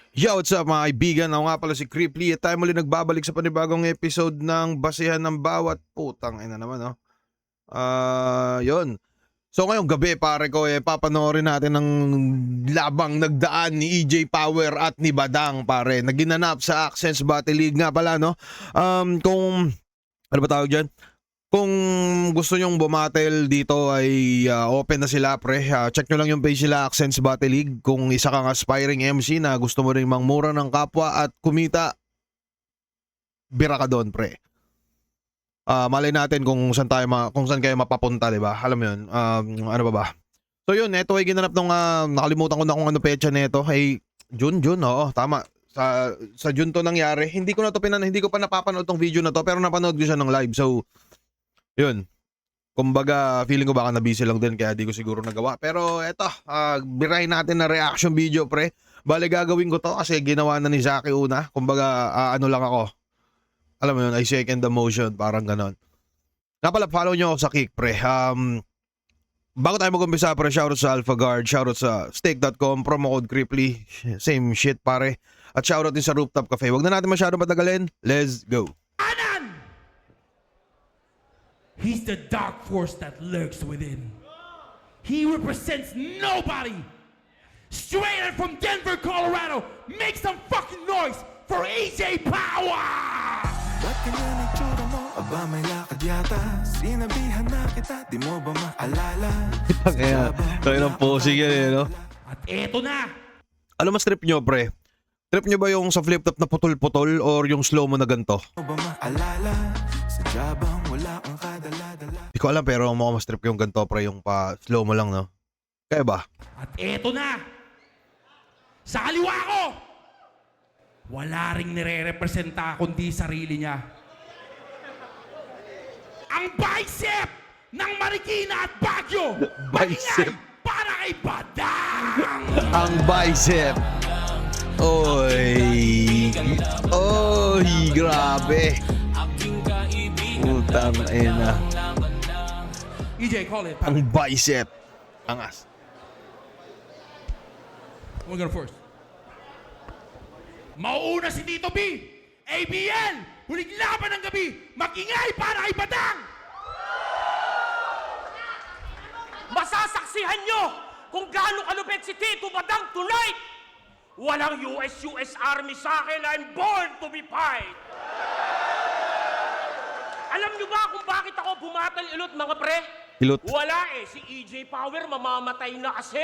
Yo, what's up mga kaibigan? Ako nga pala si Creeply at tayo muli nagbabalik sa panibagong episode ng Basehan ng Bawat Putang ina naman, no? Yun. So ngayong gabi pare ko papanoorin natin ng labang nagdaan ni EJ Power at ni Badang pare. Naginanap sa Accents Battle League nga pala, no? Kung ano ba tawag diyan? Kung gusto nyong bumatel dito ay open na sila pre. Check nyo lang yung page nila Accents Battle League. Kung isa kang aspiring MC na gusto mo rin mangmura ng kapwa at kumita, bira ka doon pre. Malay natin kung saan kayo mapapunta, 'di ba? Alam mo 'yun. Ano ba ba? So 'yun, eto ay ginanap nung nakalimutan ko na kung ano petsa nito. Ay June, oo, tama. Sa June to nangyari. Hindi ko pa napapanood tong video na to pero napanood ko siya ng live. So yun. Kumbaga, feeling ko baka na-busy lang din kaya di ko siguro nagawa. Pero eto, birahin natin na reaction video pre. Bale gagawin ko to kasi ginawa na ni Zaki una. Kumbaga, ano lang ako. Alam mo yun, I second the motion. Parang ganon. Nga pala, follow nyo ako sa Kick pre. Bago tayo mag-umpisa pre, shoutout sa AlphaGuard, shoutout sa Stake.com, promo code Creeply. Same shit pare. At shoutout din sa Rooftop Cafe. Wag na natin masyado patagalin. Let's go. He's the dark force that lurks within. He represents nobody. Straight out from Denver, Colorado. Make some fucking noise for AJ Power! Ba't ganyan ang tsura mo? Aba may lakad yata. Sinabihan na kita, di mo ba maalala? Kaya ng posing yan no? At eto na! Ano mas trip nyo pre? Trip nyo ba yung sa flip top na putol-putol or yung slow mo na ganito? Di mo ba maalala? Sa jabang wala kang kadala-dala. Di ko alam pero mukhang mas trip yung ganito pre, yung pa slow mo lang no? Kaya ba? At eto na! Sa kaliwa ko! Wala ring nire-representa kundi sarili niya. Ang bicep ng Marikina at Baguio! Bicep. Maingay para kay Badang! Ang bicep! Oy! Grabe! Putang ina. EJ, call it. Ang bicep! Angas. We're gonna first. Mauuna si Tito B! ABL! Huling laban ng gabi! Magingay para kay Badang! Masasaksihan nyo kung gaano kalupit si Tito Badang tonight! Walang US Army sa akin. I'm born to be fight! Alam nyo ba kung bakit ako bumatal ilot, mga pre? Ilot? Wala si EJ Power mamamatay na kasi.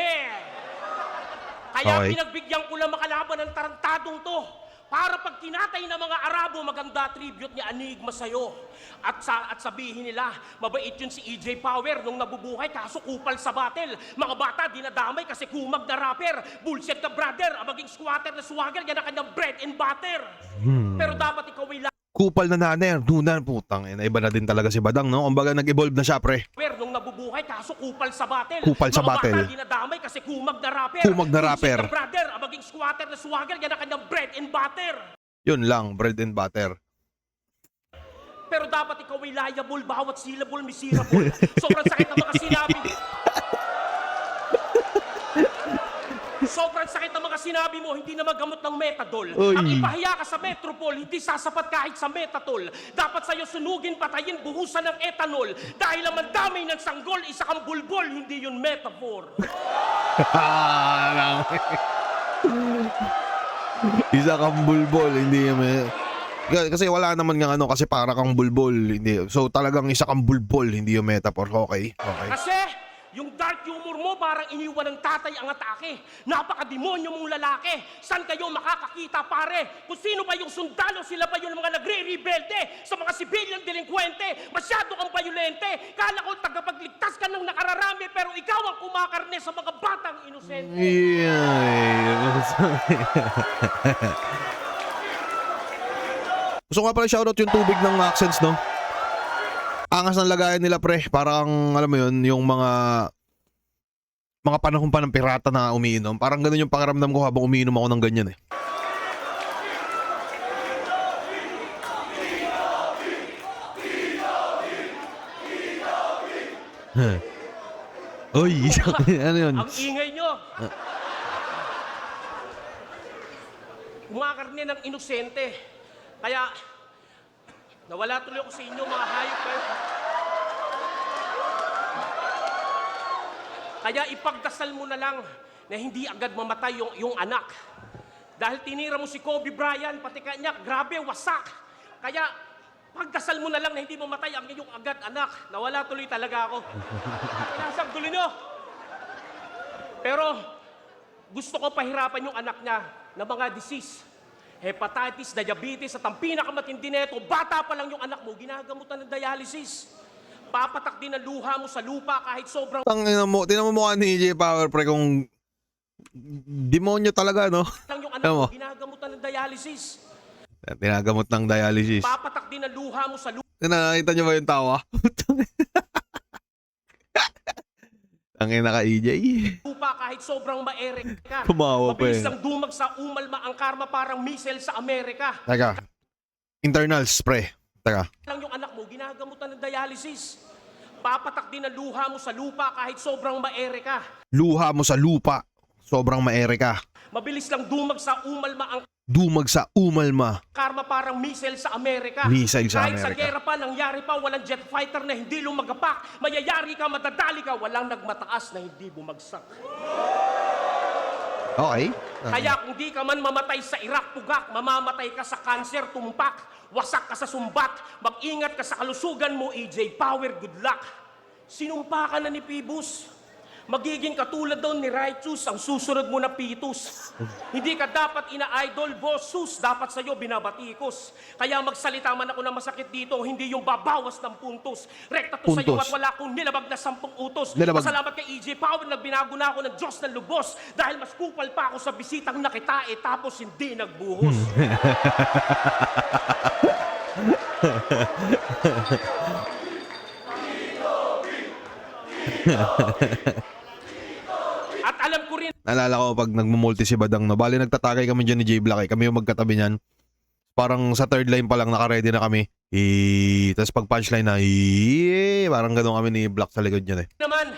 Kaya Okay. pinagbigyan ko lang makalaban ng tarantadong to. Para pag tinatay ng mga Arabo, maganda tribute ni Anigma sa'yo. At sabihin nila, mabait yun si EJ Power nung nabubuhay, kaso kupal sa battle. Mga bata, dinadamay kasi kumag na rapper. Bullshit ka brother, ang maging squatter na swagger, yan ang kanyang bread and butter. Pero dapat ikaw ay Kupal na naner, nunan, putang ina. Iba na din talaga si Badang no? Kumbaga nag-evolve na siya pre. nung nabubuhay, kaso kupal sa battle. Kupal sa mga battle. bata, dinadamay kasi kumag na rapper. Kumag na rapper. Bullshit ka brother, ang maging squatter na swagger, yan ang kanyang bread and butter. Yun lang, bread and butter. Pero dapat ikaw ay liable, bawat syllable miserable. Sobrang sakit ng mga sinabi. Sobrang sakit ng mga sinabi mo, hindi na magamot ng Metadol. Oy. Ang ipahiya ka sa Metropol, hindi sasapat kahit sa Metatol. Dapat sa'yo sunugin, patayin, buhusan ng ethanol. Dahil ang mandamay ng sanggol, isa kang bulbol, hindi yun metaphor. Isa kang bulbol, hindi may... Kasi wala naman ng ano, kasi para kang bulbol, hindi. So talagang isa kang bulbol, hindi yung metaphor. Okay. Kasi yung dark humor mo parang iniwan ng tatay ang atake. Napaka-demonyo mong lalaki. San kayo makakakita pare? Kung sino ba yung sundalo, sila ba yung mga nagre-rebelde sa mga sibilyang delinkwente? Masyado kang bayolente. Kala ko tagapagligtas ka ng nakararami pero ikaw ang kumakarne sa mga batang inosente. Gusto ko nga pala shoutout yung tubig ng Accents, no? Angas ng lagayan nila, pre. Parang, alam mo yun, yung mga panahon pa ng pirata na umiinom. Parang ganun yung pakiramdam ko habang umiinom ako ng ganyan, eh. Oy, ano yun? Ang ingay nyo. Kumakarne ng inosente. Kaya, nawala tuloy ako sa inyo, mga hayop kayo. Kaya ipagdasal mo na lang na hindi agad mamatay yung anak. Dahil tinira mo si Kobe Bryant, pati kanya, grabe, wasak. Kaya, pagdasal mo na lang na hindi mamatay ang iyong agad anak. Nawala tuloy talaga ako. Nasang tuloy nyo. Pero, gusto ko pahirapan yung anak niya na mga disease. Hepatitis, diabetes, at ang pinakamatindi nito, bata pa lang yung anak mo, ginagamutan ng dialysis. Papatak din ang luha mo sa lupa kahit sobrang Tinan mo mukha ni EJ Power pre kung demonyo talaga, no? lang yung anak Alam mo? mo, ginagamutan ng dialysis. Tinagamot ng dialysis. Papatak din ang luha mo sa lupa Nakita niyo ba yung tawa? Ang ina ka EJ. kahit sobrang maere ka. Kumawa pa Mabilis eh. lang dumag sa umalma ang karma parang missile sa Amerika. Teka. Internals pre. Teka. Lang yung anak mo, ginagamutan ng dialysis. Papatak din ang luha mo sa lupa kahit sobrang maere ka. Luha mo sa lupa. Sobrang maere ka. Mabilis lang dumag sa umalma ang Dumag sa umalma. karma parang missile sa Amerika. Missile sa Kahit sa Amerika. gera pa, nangyari pa, walang jet fighter na hindi lumagapak. Mayayari ka, madadali ka, walang nagmataas na hindi bumagsak. Okay. Kaya kung di ka man mamatay sa Iraq, pugak, mamamatay ka sa cancer, tumpak, wasak ka sa sumbat, mag-ingat ka sa kalusugan mo, EJ Power, good luck. Sinumpa ka na ni Phoebus. Magiging katulad daw ni Righteous ang susunod mo na Pitus. Hindi ka dapat ina-idol, boss, sus, dapat sa'yo binabatikos. Kaya magsalita man ako na masakit dito, hindi yung babawas ng puntos. Rekta to sa'yo Puntos. at wala akong nilabag na 10 utos. Nilabag. Pasalamat kay EJ Power na binago na ako ng Diyos ng lubos. Dahil mas kupal pa ako sa bisitang nakitae tapos hindi nagbuhos. At alam ko rin Naalala ko pag nagmumulti si Badang, no? Bali nagtatagay kami dyan ni J Black eh. Kami yung magkatabi niyan. Parang sa third line pa lang naka-ready na kami. Tapos pag punchline na, parang ganun kami ni Black sa likod niyan eh. naman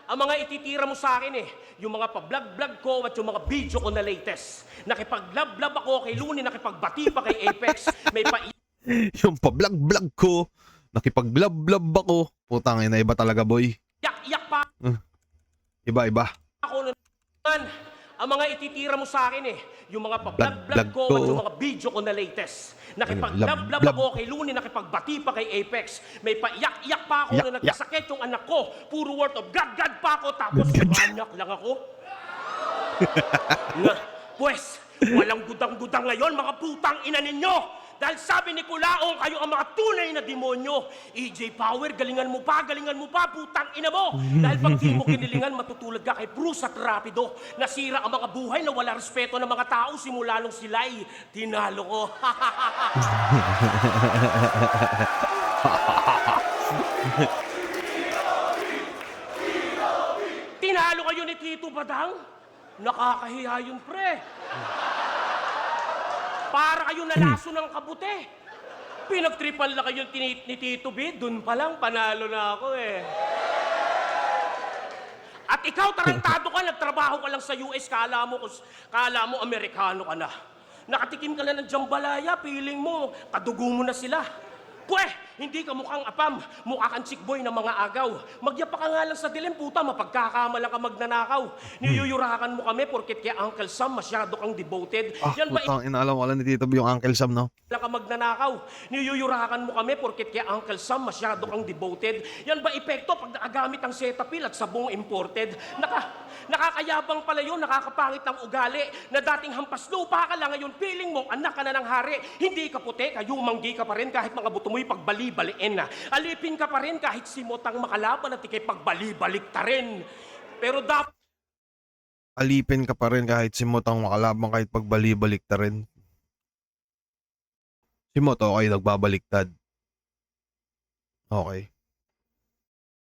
ang mga ititira mo sa akin eh. Yung mga pa-vlog-vlog ko at yung mga video ko na latest. Nakipag-love-love ako kay Looney, nakipagbati pa kay Apex. May Yung pa-vlog-vlog ko, nakipag-blab-blab ako. Putang ina, iba talaga boy. paiyak-iyak pa Iba-iba. ako naman. Ang mga ititira mo sa akin eh. Yung mga pa-vlog-vlog Vlog ko ko. at yung mga video ko na latest. Nakipag-love-love Love-love. ako kay Looney, nakipagbati pa kay Apex. May paiyak-iyak pa ako Yak, na nagkasakit yung anak ko. Puro word of God pa ako tapos banyak lang ako. Pues, walang gudang-gudang ngayon, mga putang ina ninyo! Dahil sabi ni Kulaong, kayo ang mga tunay na demonyo. EJ Power, galingan mo pa, putang ina mo! Dahil pag di mo kinilingan, matutulad ka kay Bruce at Rapido. Nasira ang mga buhay na wala respeto ng mga tao simula nung sila'y tinalo ko. Tinalo kayo ni Tito Badang? Nakakahiya yun, pre. Para kayo nalaso ng kabute. Pinagtripan lang kayo ni Tito B, dun pa lang panalo na ako eh. At ikaw, tarantado ka, nagtrabaho ka lang sa US, kala mo Amerikano ka na. Nakatikim ka na ng jambalaya, feeling mo, kadugo mo na sila. Pweh, hindi ka mukhang apam, mukha kang chickboy ng mga agaw. Magyapa ka nga lang sa dilim, puta, mapagkakamalang ka magnanakaw. Niyuyurakan mo kami porket kay Uncle Sam masyado kang devoted. Yan ba Putang ina, alam ko lang ni Tito B yung Uncle Sam, no? lang ka magnanakaw. Niyuyurakan mo kami porket kay Uncle Sam masyado kang devoted. Yan ba epekto pag nakagamit ang Cetaphil at sabong imported? Nakakayabang pala yun, nakakapangit ng ugali, na dating hampas lupa ka lang ngayon, feeling mo, anak ka na ng hari. Hindi ka puti, kayumanggi ka pa rin kahit mga buto mo'y pagbali-baliin na. Alipin ka pa rin kahit simotang makalaban at ikay pagbali-balik ta rin. Pero dapat Alipin ka pa rin kahit si Motang makalabang kahit pagbali-balik ta rin. Si Moto okay, nagbabaliktad. Okay.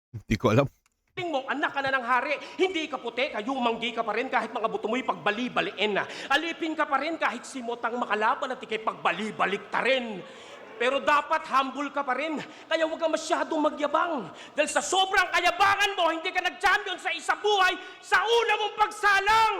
Hindi ko alam. feeling mo, anak ka na ng hari. Hindi ka puti, kayumanggi ka pa rin kahit mga buto mo'y pagbali-baliin na. Alipin ka pa rin kahit simotang makalaban at ikay pagbali-balik ta rin. Pero dapat humble ka pa rin. Kaya huwag ka masyadong magyabang. Dahil sa sobrang kayabangan mo, hindi ka nag-champion sa isa buhay sa una mong pagsalang.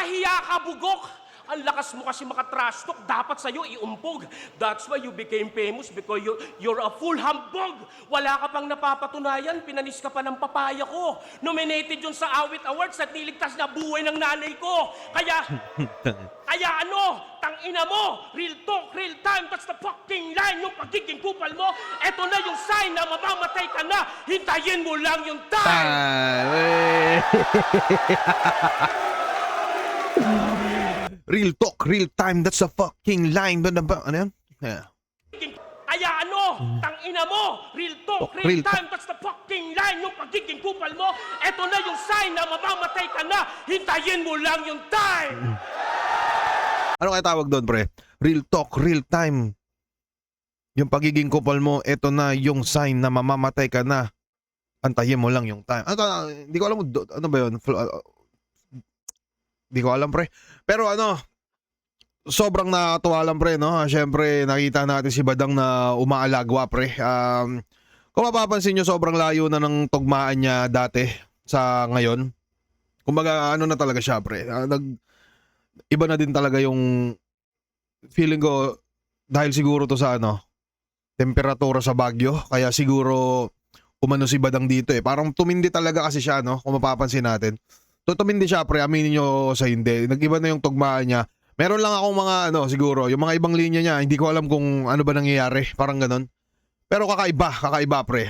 Nakakahiya ka, bugok! Ang lakas mo kasi makatrash talk, dapat sa'yo iumpog. That's why you became famous because you're a full humbug. Wala ka pang napapatunayan, pinanis ka pa ng papaya ko. Nominated yun sa Awit Awards at niligtas na buhay ng nanay ko. Kaya ano, tangina mo, real talk, real time, that's the fucking line, yung pagiging kupal mo, eto na yung sign na mamamatay ka na, hintayin mo lang yung time! Real talk, real time, that's a fucking line. Ano yan? Yeah. Kaya ano, tangina mo, real talk, real time, that's the fucking line, yung pagiging kupal mo, eto na yung sign na mamamatay ka na, hintayin mo lang yung time! Ano kaya tawag doon, pre? Real talk, real time. Yung pagiging kupal mo, eto na yung sign na mamamatay ka na. Antayin mo lang yung time. Hindi ko alam, ano ba yun? Hindi ko alam, pre. Pero ano, sobrang nakakatuwa lang, pre, no? Siyempre, nakita natin si Badang na umaalagwa, pre. Kung mapapansin nyo, sobrang layo na ng tugmaan niya dati sa ngayon. Kumbaga, ano na talaga siya, pre. Iba na din talaga yung feeling ko dahil siguro to sa temperatura sa Baguio. Kaya siguro umano si Badang dito eh. Parang tumindi talaga kasi siya, no? Kung mapapansin natin. Tumindi siya, pre, aminin nyo sa hindi. Nag-iba na yung tugmaan niya. Meron lang akong mga siguro, yung mga ibang linya niya, hindi ko alam kung ano ba nangyayari, parang ganun. Pero kakaiba, pre.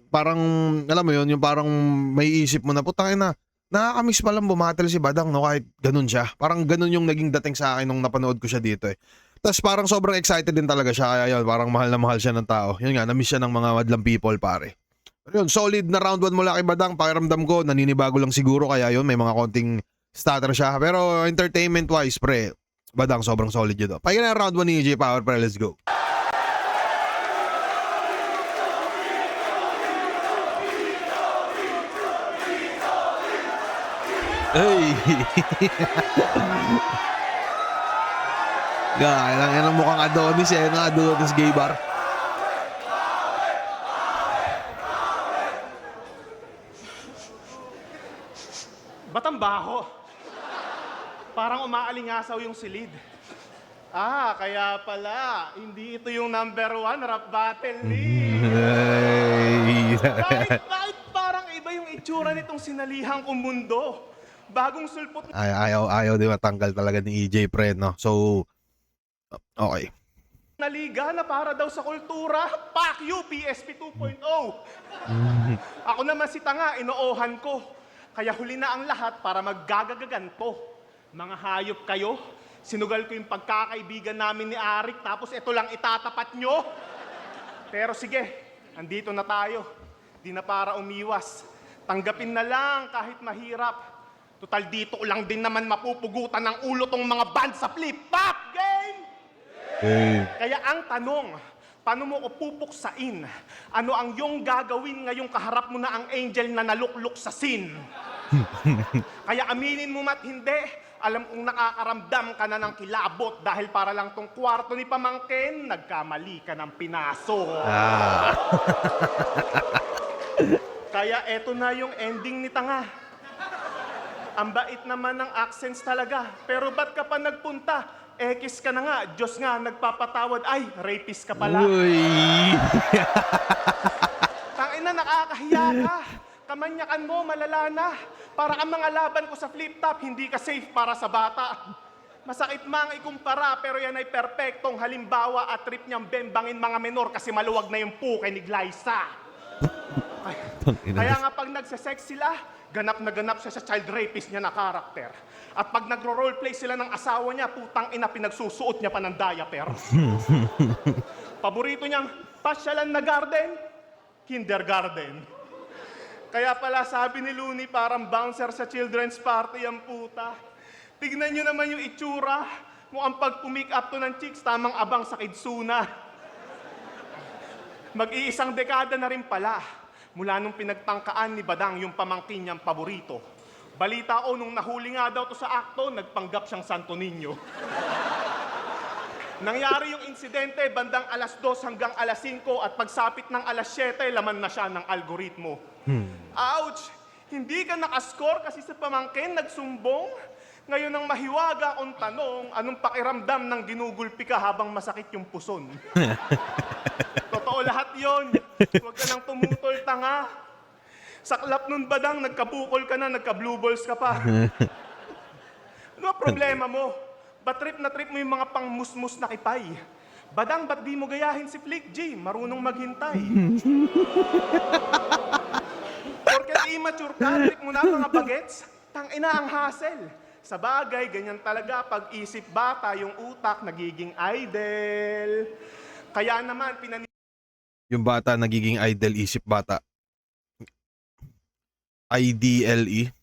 Parang, alam mo yun, yung parang may isip mo na, putangin na, nakakamiss pa lang bumatel si Badang, no, kahit ganun siya. Parang ganun yung naging dating sa akin nung napanood ko siya dito eh. Tapos parang sobrang excited din talaga siya, kaya yun, parang mahal na mahal siya ng tao. Yun nga, namiss siya ng mga madlang people, pare. Pero yun, solid na round 1 mula kay Badang. Pakiramdam ko, naninibago lang siguro. Kaya yun, may mga konting stutter siya. Pero entertainment-wise, pre, Badang sobrang solid yun. Pakinggan na round 1 ni EJ Power, pre. Let's go. Hey! Gaya lang yan ang mukhang Adonis eh. Adonis gay bar. Ba't ang baho? Parang umaalingasaw yung silid. Kaya pala, hindi ito yung number 1 rap battle ni. Hey! Bakit parang iba yung itsura nitong sinalihang kong mundo? Bagong sulpot na Ayaw din matanggal talaga ni EJ, pre, no? So, okay. liga na para daw sa kultura. Fuck you, PSP 2.0. Ako naman si tanga, inoohan ko. Kaya huli na ang lahat para maggagagaganto. Mga hayop kayo, sinugal ko yung pagkakaibigan namin ni Arik, tapos ito lang itatapat nyo. Pero sige, andito na tayo. Di na para umiwas. Tanggapin na lang kahit mahirap. Total dito ko lang din naman mapupugutan ng ulo tong mga band sa flip-flop game! Hey. Kaya ang tanong, paano mo ko pupuksain? Ano ang iyong gagawin ngayong kaharap mo na ang angel na nalukluk sa sin? Kaya aminin mo mat hindi, alam kong nakakaramdam ka na ng kilabot dahil para lang tong kwarto ni Pamangkin, nagkamali ka ng pinaso. Kaya eto na yung ending ni Tanga. Ang bait naman ng accents talaga, pero ba't ka pa nagpunta? Ekis ka na nga, Diyos nga, nagpapatawad. Ay, rapist ka pala. Uy! Tangina, nakakahiya ka. Kamanyakan mo, malala na. Para ang mga laban ko sa flip-top, hindi ka safe para sa bata. Masakit mang ikumpara, pero yan ay perpektong halimbawa at trip niyang bembangin mga menor kasi maluwag na yung puke ni Glyza. Kaya nga pag nagsasex sila, ganap na ganap siya sa child rapist niya na karakter. At pag nagro-roleplay sila ng asawa niya, putang ina, pinagsusuot niya pa ng diaper. Paborito niyang pasyalan na garden, kindergarten. Kaya pala sabi ni Looney, parang bouncer sa children's party ang puta. Tignan niyo naman yung itsura. Mukhang pag pumick up to ng chicks, tamang abang sa kidsuna. Mag-iisang dekada na rin pala. Mula nung pinagtangkaan ni Badang yung pamangkin niyang paborito. Balita ko, nung nahuli nga daw to sa akto, nagpanggap siyang Santo Niño. Nangyari yung insidente bandang alas 2 hanggang alas 5 at pagsapit ng alas 7, laman na siya ng algoritmo. Ouch! Hindi ka nakascore kasi sa pamangkin nagsumbong? Ngayon ang mahiwaga akong tanong, anong pakiramdam ng ginugulpi ka habang masakit yung puson? Totoo lahat yon. Huwag ka nang tumutol, tanga. Saklap nun badang, nagkabukol ka na, nagka-blue balls ka pa. Ano ang problema mo? Ba't trip na trip mo yung mga pangmusmus na kipay? Badang, ba't di mo gayahin si Flick G? Marunong maghintay. Porket immature ka, trip mo na mga bagets, tangina ang hassle. Sa bagay, ganyan talaga pag isip bata, yung utak nagiging idle. Kaya naman, Yung bata nagiging idle, isip bata. IDLE.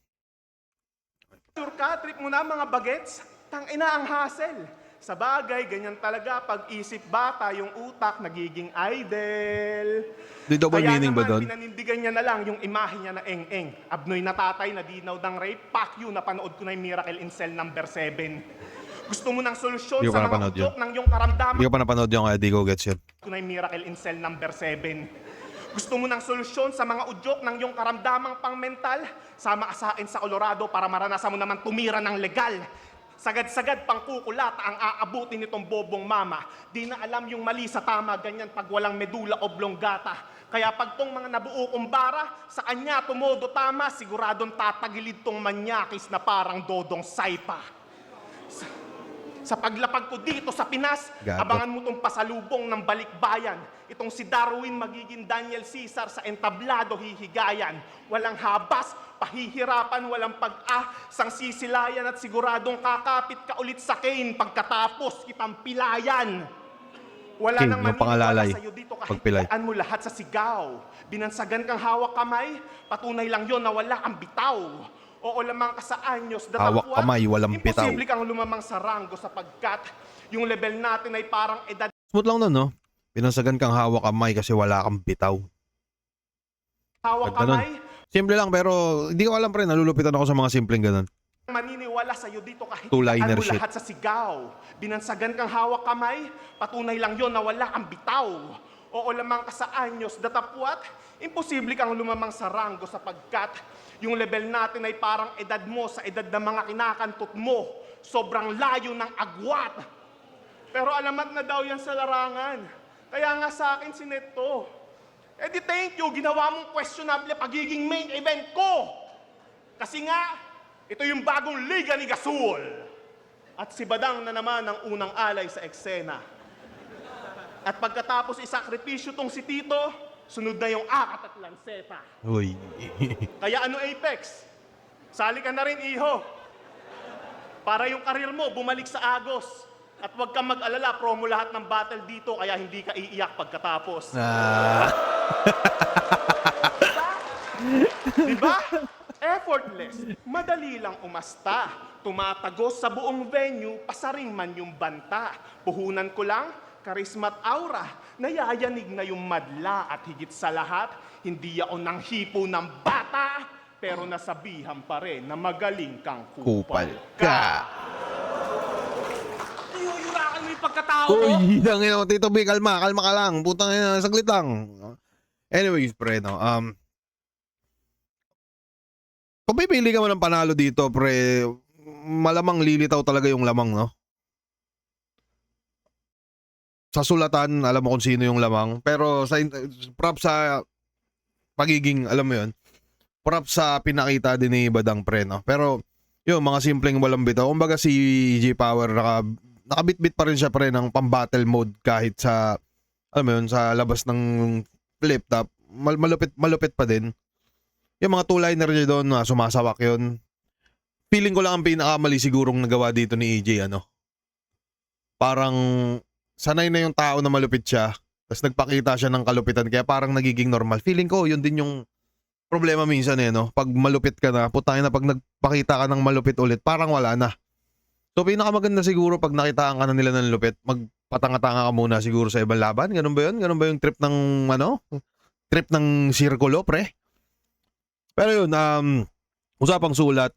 Sure ka, trip mo na mga bagets, tangina ang hassle. Sa bagay, ganyan talaga pag isip bata, yung utak nagiging idle. Di double Kaya meaning ba naman, doon? pinanindigan niya na lang yung imahe niya na eng-eng. Abnoy na tatay na dinaw ng rape, fuck you, napanood ko na yung Miracle in Cell number 7. Gusto mo ng solusyon Hindi ko sa pa mga napanood udyok ng iyong karamdaman? Hindi ko pa napanood yung kaya di ko gets yun. Ko na yung Miracle in Cell number 7. Gusto mo ng solusyon sa mga udyok ng iyong karamdamang pang-mental? Sama ka sa akin sa Colorado para maranasan mo naman tumira ng legal. Sagad-sagad pang kukulat ang aabutin nitong bobong mama. Di na alam yung mali sa tama, ganyan pag walang medula oblongata. Kaya pag tong mga nabuo kong bara, sa kanya tumodo tama, siguradong tatagilid tong manyakis na parang dodong saipa. Sa paglapag ko dito sa Pinas, Gago. abangan mo tong pasalubong ng balikbayan. Itong si Darwin magiging Daniel Caesar sa entablado hihigayan. Walang habas, pahihirapan, walang sang sisilayan at siguradong kakapit ka ulit sa Kane pagkatapos kitang pilayan. Wala King, nang yung maniniwala pangalalay, sa'yo dito kahit pagpilay. ilaan mo lahat sa sigaw. Binansagan kang hawak kamay, patunay lang yon na wala kang bitaw. Oo lamang ka sa anyos, Hawak datapwat, kamay, walang bitaw. imposible kang lumamang sa ranggo sapagkat yung level natin ay parang edad Smooth lang nun, no? Pinansagan kang hawak kamay kasi wala kang bitaw. hawak Ganda nun. kamay. Simple lang pero hindi ko alam pre, nalulupitan ako sa mga simpleng ganun. Maniniwala sa'yo dito kahit Two-liner ilaan mo shit. lahat sa sigaw. Binansagan kang hawak kamay, patunay lang yon na wala kang bitaw. Oo lamang ka sa anyos, datapwat, imposible kang lumamang sa ranggo sapagkat yung level natin ay parang edad mo sa edad ng mga kinakantot mo. Sobrang layo ng agwat. Pero alamat na daw yan sa larangan. Kaya nga sa akin sineto. Eh di thank you, ginawa mong questionable pagiging main event ko. Kasi nga, ito yung bagong Liga ni Gasol. At si Badang na naman ang unang alay sa eksena. At pagkatapos isakripisyo tong si Tito, sunod na yung akat at lanseta. Uy. Kaya ano Apex? Sali ka na rin, iho. Para yung karir mo bumalik sa Agos. At huwag kang mag-alala, promo lahat ng battle dito, kaya hindi ka iiyak pagkatapos. Diba? Effortless. Madali lang umasta. Tumatagos sa buong venue, pasaring man yung banta. Puhunan ko lang, karisma at aura. Nayayanig na yung madla at higit sa lahat, hindi ako nang hipo ng bata, pero nasabihan pa rin na magaling kang kupal ka. Yuyurakan mo yung pagkatao mo. Uy, tangina mo, Tito B, kalma ka lang. Putang ina, saglit lang. Anyways, pre, no. Kung pipili ka mo ng panalo dito, pre, malamang lilitaw talaga yung lamang, no? Sa sulatan, alam mo kung sino yung lamang. Pero sa prop sa pagiging, alam mo yun, prop sa pinakita din ni Badang, pre, no? Pero, yun, mga simpleng walang bitaw. Kumbaga si J Power, nakabit-bit pa rin siya, pre, ng pang-battle mode kahit sa, alam mo yun, sa labas ng flip top. Malupit pa din. Yung mga two-liner niya doon, sumasawak yun. Feeling ko lang ang pinakamali sigurong nagawa dito ni EJ, ano? Parang sanay na yung tao na malupit siya, tapos nagpakita siya ng kalupitan, kaya parang nagiging normal. Feeling ko, yun din yung problema minsan no? Pag malupit ka na, putangin na pag nagpakita ka ng malupit ulit, parang wala na. So pinakamaganda siguro pag nakitaan ka na nila ng lupit, magpatanga-tanga ka muna siguro sa ibang laban. Ganun ba yun? Ganun ba yung trip ng, trip ng sirkulo, pre? Pero yun, usapang sulat,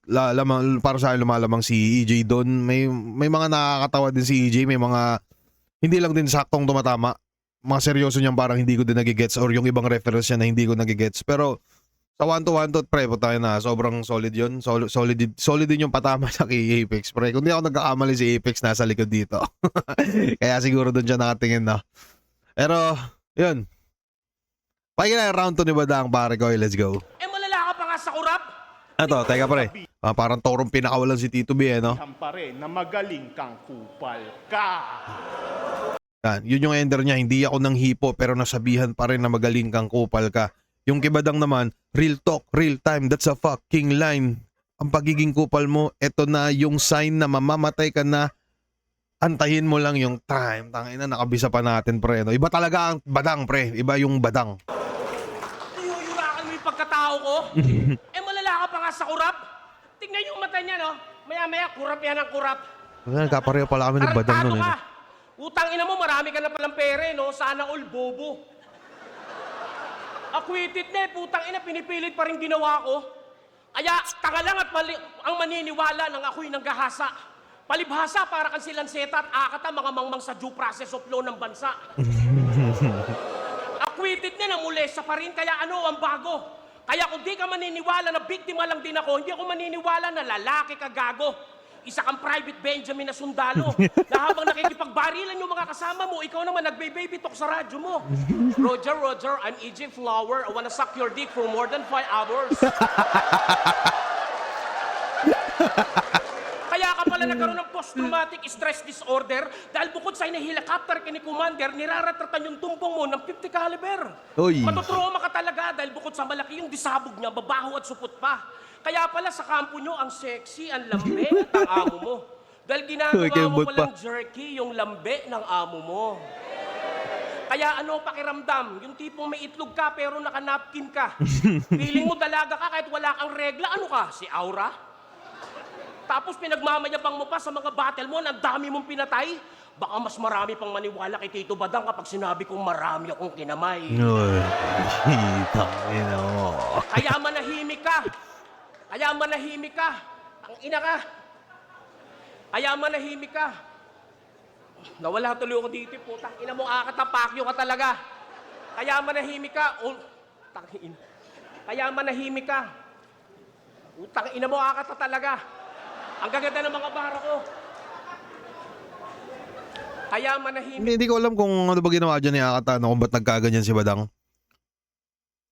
para sa akin lumalamang si EJ doon. May mga nakakatawa din si EJ, may mga hindi lang din saktong tumatama. Mga seryoso niyang parang hindi ko din nagigets or yung ibang reference niya na hindi ko nagigets. Pero Sa 1-to-1 pre, puta na, sobrang solid yun. Solid din yung patama sa kay Apex, pre. Kung di ako nagkakamali, si Apex nasa likod dito. Kaya siguro doon siya nakatingin, no? Pero, yun. Pakinggan na yung round 2 ni Badang, pare ko. Let's go. Malala ka pa nga sa kurap. Ito, teka pre. Parang torong pinakawalan si Tito B, no? Yan pa rin na magaling kang kupal ka. Yan, yun yung ender niya. Hindi ako nang hipo, pero nasabihan pa rin na magaling kang kupal ka. Yung kay Badang naman, real talk, real time, that's a fucking line. Ang pagiging kupal mo, eto na yung sign na mamamatay ka na. Antayin mo lang yung time. Tangina, nakabisa pa natin, pre. No? Iba talaga ang Badang, pre. Iba yung Badang. Tuyuyurakan mo yung pagkatao ko. Malala ka pa nga sa kurap. Tingnan yung mata niya, no? Maya-maya, kurap yan ang kurap. Nagkapareho pala kami ng Badang nun. Tarantado Eh. ka. Utang ina mo, marami ka na palang pere, no? Sana all bobo. Acquitted na eh, putang ina, pinipilit pa rin ginawa ko. Kaya, tanga lang at ang maniniwala ng ako'y nanggahasa. Palibhasa para kan silang seta at akata mga mangmang sa due process of law ng bansa. Acquitted na mulesa pa rin, kaya ano ang bago? Kaya kung di ka maniniwala na biktima lang din ako, hindi ako maniniwala na lalaki ka gago. Isa kang private Benjamin na sundalo na habang nakikipagbarilan yung mga kasama mo, ikaw naman nagbe-baby talk sa radyo mo. Roger, I'm EJ Flower. I wanna suck your dick for more than 5 hours. Kaya ka pala nagkaroon ng post-traumatic stress disorder dahil bukod sa helicopter ni Commander, niraratratan yung tumpong mo ng 50 caliber. Uy. Matutroma ka talaga dahil bukod sa malaki yung disabog niya, babaho at supot pa. Kaya pala sa kampo nyo, ang sexy, ang lambe ng amo mo. Dahil ginagawa mo palang jerky yung lambe ng amo mo. Kaya ano pakiramdam? Yung tipong may itlog ka pero naka-napkin ka. Feeling mo dalaga ka kahit wala kang regla. Ano ka? Si Aura? Tapos pinagmamayabang mo pa sa mga battle mo na dami mong pinatay. Baka mas marami pang maniwala kay Tito Badang kapag sinabi kong marami akong kinamay. Tangina mo. Kaya manahimik ka. Kaya manahimik ka. Ang ina ka. Kaya manahimik ka. Nawala tuloy ako dito, putang ina mo, akatapakyo ka talaga. Kaya manahimik ka. Tangin. Kaya manahimik ka. Utang ina mo, akata talaga. Ang gaganda ng mga bara ko. Kaya manahimik. Hindi ko alam kung ano ba ginawa dyan ni Akata, no? Kung ba't nagkaganyan si Badang.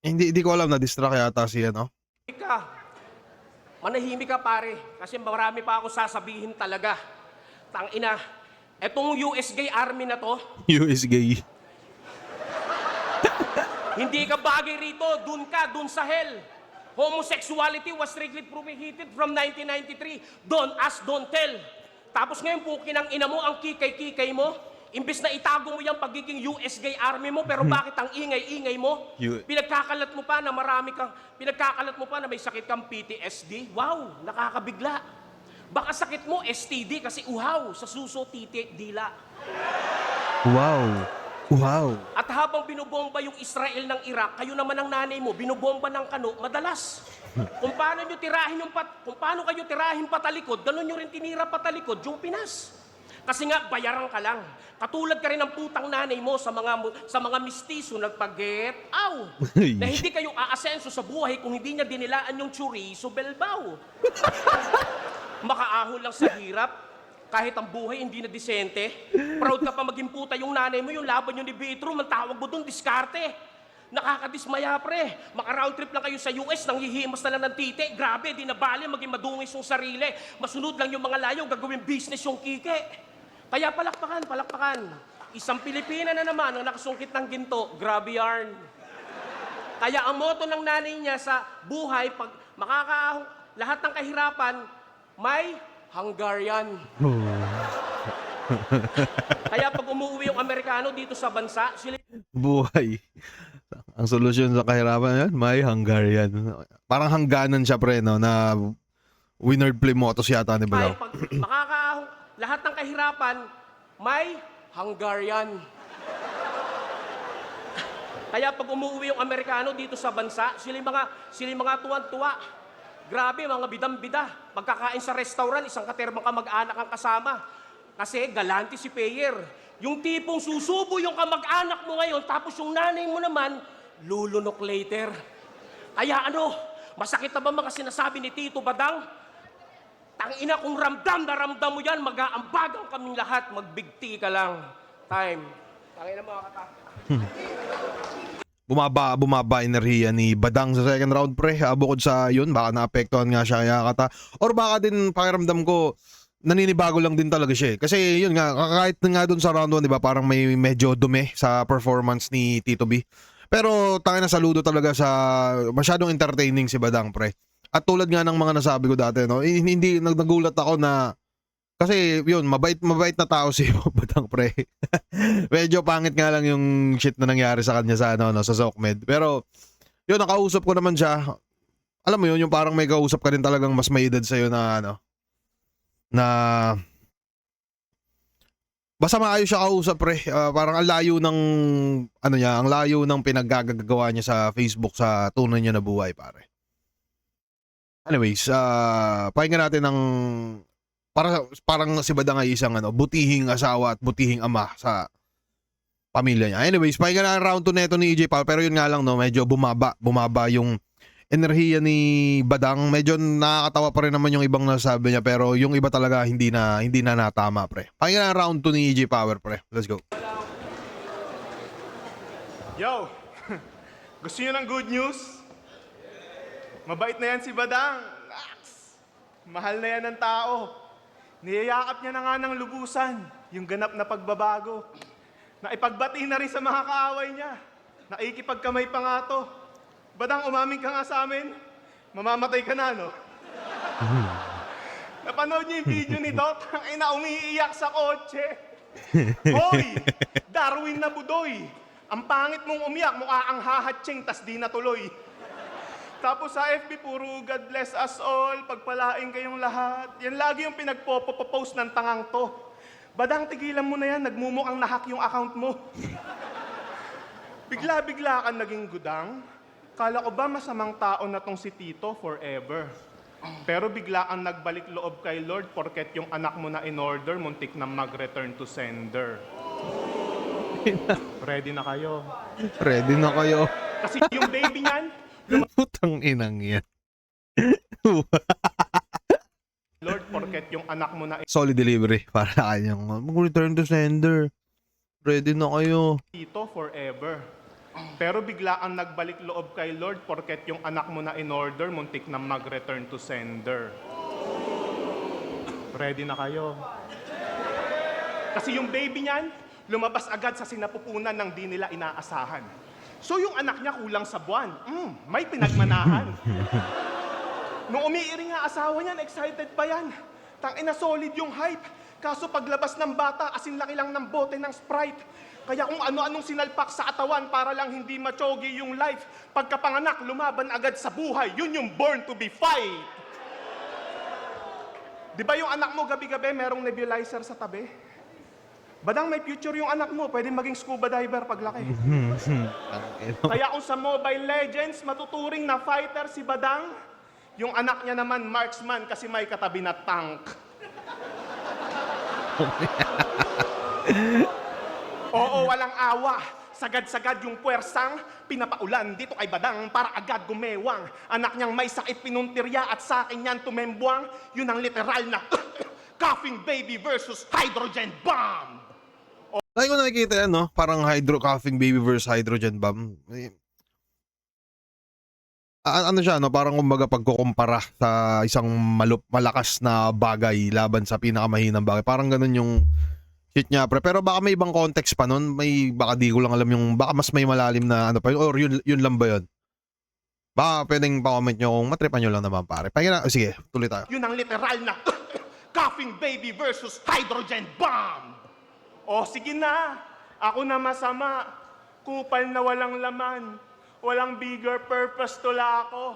Hindi ko alam, na-distract yata siya, no? ka. Manahimik ka pare, kasi marami pa ako sasabihin talaga. Tangina, etong US Gay Army na to, US gay. hindi ka bagay rito, dun sa hell. Homosexuality was strictly prohibited from 1993. Don't ask, don't tell. Tapos ngayon po, kinang ina mo, ang kikay-kikay mo, imbis na itago mo yung pagiging US Gay Army mo, pero bakit ang ingay-ingay mo? Pinagkakalat mo pa na pinagkakalat mo pa na may sakit kang PTSD. Wow, nakakabigla. Baka sakit mo STD kasi uhaw sa suso, titi, dila. Wow. At habang binobomba yung Israel ng Iraq, kayo naman ang nanay mo, binobomba ng kano, madalas. Kung paano kayo tirahin patalikod, ganun nyo rin tinira patalikod yung Pinas. Kasi nga, bayaran ka lang. Katulad ka rin ng putang nanay mo sa mga mistiso nagpag-get na hindi kayo aasenso sa buhay kung hindi niya dinilaan yung chorizo belbaw. Makaahon lang sa hirap, kahit ang buhay hindi na disente. Proud ka pa maging puta yung nanay mo, yung laban nyo ni Bitro, ang tawag mo doon, diskarte. Nakakadismaya pre. Maka-round trip lang kayo sa US, nang hihimas na lang ng titi. Grabe, di na bali, maging madungis yung sarili. Masunod lang yung mga layo, gagawin business yung kike. Kaya palakpakan. Isang Pilipina na naman ang nakasungkit ng ginto, grabe yarn. Kaya ang motto ng nanay niya sa buhay, pag makakaahon lahat ng kahirapan, may Hungarian. Kaya pag umuwi yung Amerikano dito sa bansa, sila Buhay. Ang solusyon sa kahirapan yan, may Hungarian. Parang hangganan siya pre, no? Na winner play motos yata ni Balaw. pag makakaahon lahat ng kahirapan, may Hungarian. Kaya pag umuwi yung Amerikano dito sa bansa, sila mga tuwan-tuwa. Grabe, mga bidang-bida. Pagkakain sa restaurant, isang katermang kamag-anak ang kasama. Kasi galante si Payer. Yung tipong susubo yung kamag-anak mo ngayon, tapos yung nanay mo naman, lulunok later. Kaya ano, masakit na ba mga sinasabi ni Tito Badang? Tangina kung ramdam na ramdam mo yan, mag-aambagan kaming lahat, magbigti ka lang. Time. Tangina mga kata. Bumaba enerhiya ni Badang sa second round pre. Bukod sa yun, baka naapektuhan nga siya Yakata. Or baka din pakiramdam ko, naninibago lang din talaga siya. Kasi yun nga, kahit nga dun sa round 1, di ba, parang may medyo dumi sa performance ni Tito B. Pero tangina saludo talaga sa masyadong entertaining si Badang pre. At tulad nga ng mga nasabi ko dati, no, hindi nagulat ako na kasi yun, mabait na tao si Badang pre. Medyo pangit nga lang yung shit na nangyari sa kanya sa ano, no, sa SOCMED. Pero yun, nakausap ko naman siya. Alam mo yun, yung parang may kausap ka din talagang mas may edad sa'yo na ano, na basta maayos siya kausap pre. Parang ang layo ng ano niya, ang layo ng pinaggagawa niya sa Facebook sa tunay niya na buhay pare. Anyways, pakinggan natin ng parang si Badang ay isang ano, butihing asawa at butihing ama sa pamilya niya. Anyways, pakinggan na ang round 2 neto ni EJ Pal, pero yun nga lang no, medyo bumaba yung enerhiya ni Badang. Medyo nakakatawa pa rin naman yung ibang nasabi niya, pero yung iba talaga hindi na natama pre. Pakinggan na ang round 2 ni EJ Power pre. Let's go. Yo! Gusto niyo ng good news? Mabait na yan si Badang. Naks! Mahal na yan ng tao. Niyayakap niya na nga ng lubusan yung ganap na pagbabago. Naipagbati na rin sa mga kaaway niya. Naikipagkamay pa nga to. Badang, umamin ka nga sa amin. Mamamatay ka na, no? Napanood niyo yung video nito? Tangina, umiiyak sa kotse. Hoy! Darwin na budoy. Ang pangit mong umiyak, mukha ang hahatsing, tas di natuloy. Tapos sa FB, puro God bless us all, pagpalaing kayong lahat. Yan lagi yung pinagpo-post ng tangang to. Badang, tigilan mo na yan, nagmumukhang nahack yung account mo. Bigla-bigla ka naging gudang. Kala ko ba masamang tao na tong si Tito forever? Pero bigla ang nagbalik loob kay Lord porket yung anak mo na in order, muntik na mag-return to sender. Ready na kayo? Ready na kayo. Kasi yung baby niyan, Putang inang yan. Lord, porket yung anak mo na Solid delivery para kanyang mag-return to sender. Ready na kayo. Tito forever. Pero bigla ang nagbalik loob kay Lord porket yung anak mo na in order, muntik na mag-return to sender. Ready na kayo? Kasi yung baby niyan, lumabas agad sa sinapupunan ng di nila inaasahan. So yung anak niya kulang sa buwan. May pinagmanahan. Nung umiiring nga asawa niyan, excited pa yan. Tangina solid yung hype. Kaso paglabas ng bata, asin laki lang ng bote ng Sprite. Kaya kung ano-anong sinalpak sa atawan para lang hindi machogi yung life. Pagkapanganak, lumaban agad sa buhay. Yun yung born to be fight. Di ba yung anak mo gabi-gabi merong nebulizer sa tabi? Badang, may future yung anak mo. Pwede maging scuba diver paglaki. Kaya kung sa Mobile Legends, matuturing na fighter si Badang, yung anak niya naman marksman kasi may katabi na tank. Oo, walang awa. Sagad-sagad yung puwersang pinapaulan dito kay Badang para agad gumewang. Anak niyang may sakit pinuntirya at sa akin yan tumembuang. Yun ang literal na coughing baby versus hydrogen bomb. Lagi ko nakikita yan, no? Parang coughing baby versus hydrogen bomb. Ano siya, no? Parang kumbaga pagkukumpara sa isang malakas na bagay laban sa pinakamahinang bagay. Parang ganun yung shit niya, pre. Pero baka may ibang context pa nun. Baka di ko lang alam yung, baka mas may malalim na ano pa yun. Or yun lang ba yun? Baka pwedeng pa-comment nyo kung matripan nyo lang naman, pare. Sige, tuloy tayo. Yun ang literal na coughing baby versus hydrogen bomb. O sige na, ako na masama. Kupal na walang laman. Walang bigger purpose tula ako.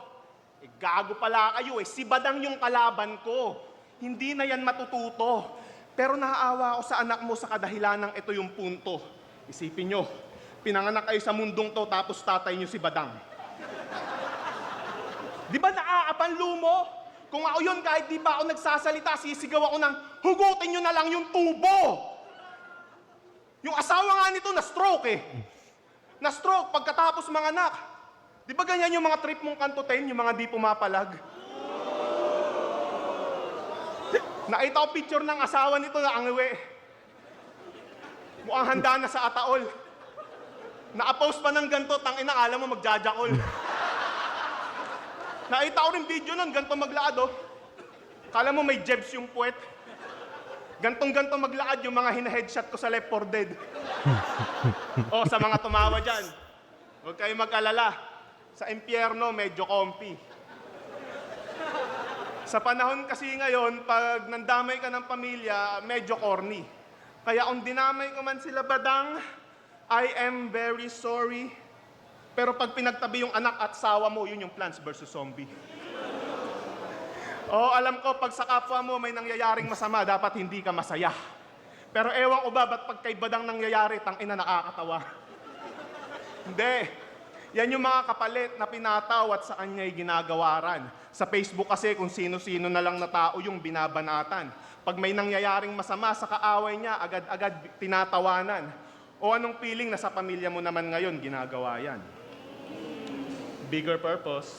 Gago pala kayo eh. Si Badang yung kalaban ko. Hindi na yan matututo. Pero naaawa ako sa anak mo sa kadahilanang ito yung punto. Isipin nyo, pinanganak kayo sa mundong to tapos tatay nyo si Badang. Di ba naaapanlo mo? Kung ako yun, kahit di pa ako nagsasalita, sisigaw ako ng hugutin nyo na lang yung tubo. Yung asawa nga nito na-stroke eh. Na-stroke pagkatapos manganak. Di ba ganyan yung mga trip mong kantutin, yung mga di pumapalag? Nakita ko picture ng asawa nito na angiwe. Mukhang handa na sa ataol. Naka-post pa ng ganito, tangina, alam mo magjajakol. Nakita ko rin video nun, ganito maglaad oh. Kala mo may jebs yung puwet. Gantong-ganto maglaad yung mga hina-headshot ko sa Left 4 Dead. O, sa mga tumawa dyan, huwag kayo mag-alala. Sa impyerno, medyo comfy. Sa panahon kasi ngayon, pag nandamay ka ng pamilya, medyo corny. Kaya kung dinamay ko man sila badang, I am very sorry. Pero pag pinagtabi yung anak at sawa mo, yun yung Plants vs. Zombie. Oo, alam ko, pag sa kapwa mo may nangyayaring masama, dapat hindi ka masaya. Pero ewan ko ba, ba't pag kay badang nangyayari, tangina nakakatawa? Hindi. Yan yung mga kapalit na pinataw at sa kanya'y ginagawaran. Sa Facebook kasi kung sino-sino na lang na tao yung binabanatan. Pag may nangyayaring masama sa kaaway niya, agad-agad tinatawanan. O anong feeling na sa pamilya mo naman ngayon, ginagawa yan? Bigger purpose.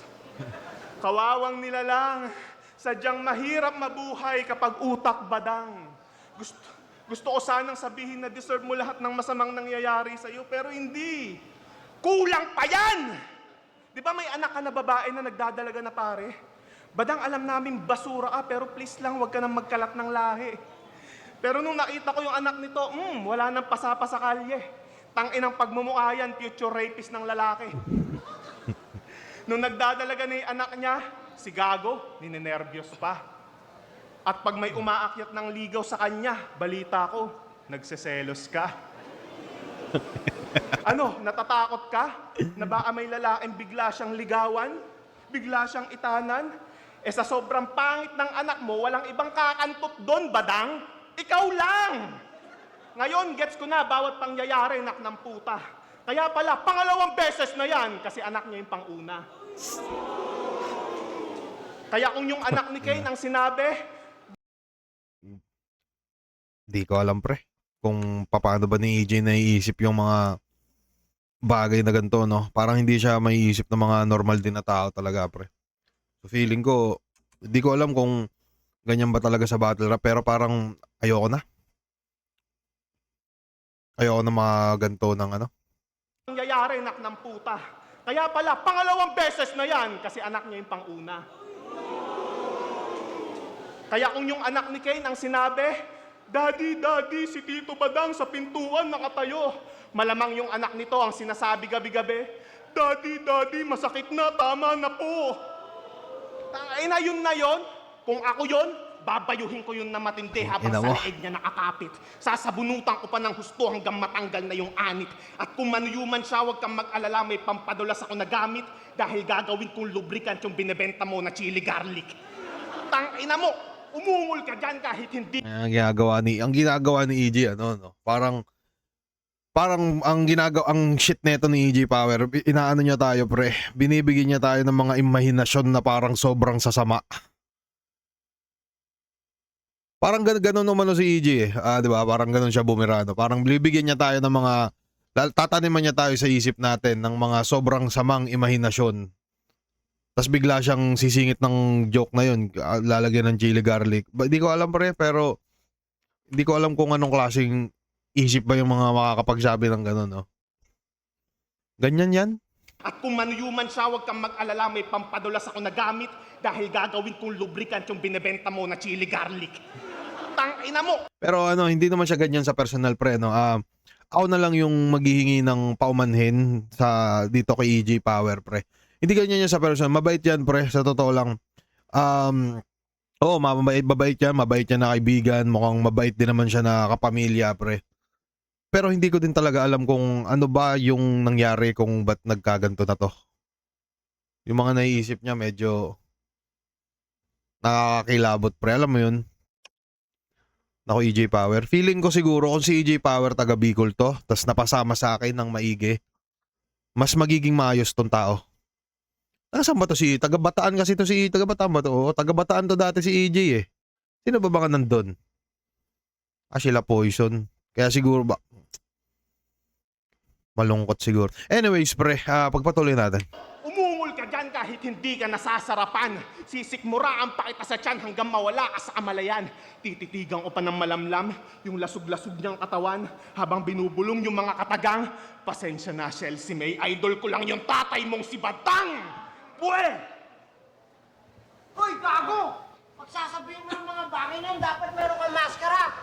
Kawawang nilalang, sadyang mahirap mabuhay kapag utak badang. Gusto ko sanang sabihin na deserve mo lahat ng masamang nangyayari sa'yo, pero hindi. Kulang pa yan! Di ba may anak ka na babae na nagdadalaga na pare? Badang alam namin basura ka, pero please lang, wag ka nang magkalat ng lahi. Pero nung nakita ko yung anak nito, wala nang pasapa sa kalye. Tanginang pagmumukha yan, future rapist ng lalaki. Nung nagdadalaga na yung anak niya, si Gago, ninenervyos pa. At pag may umaakyat ng ligaw sa kanya, balita ko, nagseselos ka. Ano, natatakot ka? Na baka may lalaking bigla siyang ligawan? Bigla siyang itanan? Eh sa sobrang pangit ng anak mo, walang ibang kakantot doon, badang? Ikaw lang! Ngayon, gets ko na, bawat pangyayari, nak ng puta. Kaya pala, pangalawang beses na yan, kasi anak niya yung panguna. Kaya kung yung anak ni Kane ang sinabi, Di ko alam pre kung paano ba ni EJ naiisip yung mga bagay na ganito, no? Parang hindi siya maiisip ng mga normal din na tao talaga, pre. So feeling ko, di ko alam kung ganyan ba talaga sa battle rap, pero parang ayoko na. Ayoko na mga ganito ng ano. nangyayari, nak ng puta. Kaya pala, pangalawang beses na yan, kasi anak niya yung panguna. Kaya kung yung anak ni Kane ang sinabi, Daddy, Daddy, si Tito Badang sa pintuan nakatayo. Malamang yung anak nito ang sinasabi gabi-gabi, Daddy, Daddy, masakit na, tama na po. Tangay na yun na yun. Kung ako yun, babayuhin ko yun na matindi habang Ina sa mo. leeg niya nakakapit. Sasabunutan ko pa ng husto hanggang matanggal na yung anit. At kung manuyuman siya, huwag kang mag-alala, may pampadulas ako na gamit dahil gagawin kong lubricant yung binebenta mo na chili garlic. Tangina mo, umungol ka dyan kahit hindi. Ang ginagawa ni EJ ano, no? Parang ang shit neto ni EJ Power, inaano niya tayo, pre. Binibigyan niya tayo ng mga imahinasyon na parang sobrang sasama. Parang ganun naman si EJ eh. 'Di ba? Parang ganun siya bumirano. Parang bibigyan niya tayo ng mga tataniman niya tayo sa isip natin ng mga sobrang samang imahinasyon. Tapos bigla siyang sisingit ng joke na yun, lalagyan ng chili garlic. Hindi ko alam pre, pero hindi ko alam kung anong klaseng isip ba yung mga makakapagsabi ng gano'n, no? Ganyan yan? At kung manuyuman siya, huwag kang mag-alala, may pampadulas ako na gamit dahil gagawin kong lubricant yung binebenta mo na chili garlic. Tangina mo! Pero ano, hindi naman siya ganyan sa personal pre, no? Ako na lang yung maghihingi ng paumanhin sa dito kay EJ Power, pre. Hindi ganyan yan sa personal. Mabait yan, pre, sa totoo lang. Oo, mabait yan na kaibigan. Mukhang mabait din naman siya na kapamilya, pre. Pero hindi ko din talaga alam kung ano ba yung nangyari, kung ba't nagkaganto na to. Yung mga naiisip niya medyo nakakakilabot, pre. Alam mo yun? Naku, EJ Power. Feeling ko siguro kung si EJ Power taga Bicol to, tas napasama sa akin ng maigi, mas magiging maayos tong tao. Saan ba to si taga Bataan kasi to si taga Bataan ba to? Oo, taga Bataan to dati si EJ eh. Sino ba mga nandun? Sila Poison. Kaya siguro ba malungkot siguro. Anyways, pre, pagpatuloy natin. kahit hindi ka nasasarapan, sisikmuraan pa kita sa tiyan hanggang mawala ka sa kamalayan. Tititigan ko pa ng malamlam yung lasog-lasog niyang katawan habang binubulong yung mga katagang. Pasensya na, Chelsea May. Idol ko lang yung tatay mong si Batang! Pwe! Hoy, gago! Pagsasabihin mo ng mga bagay na yun, dapat meron kang maskara.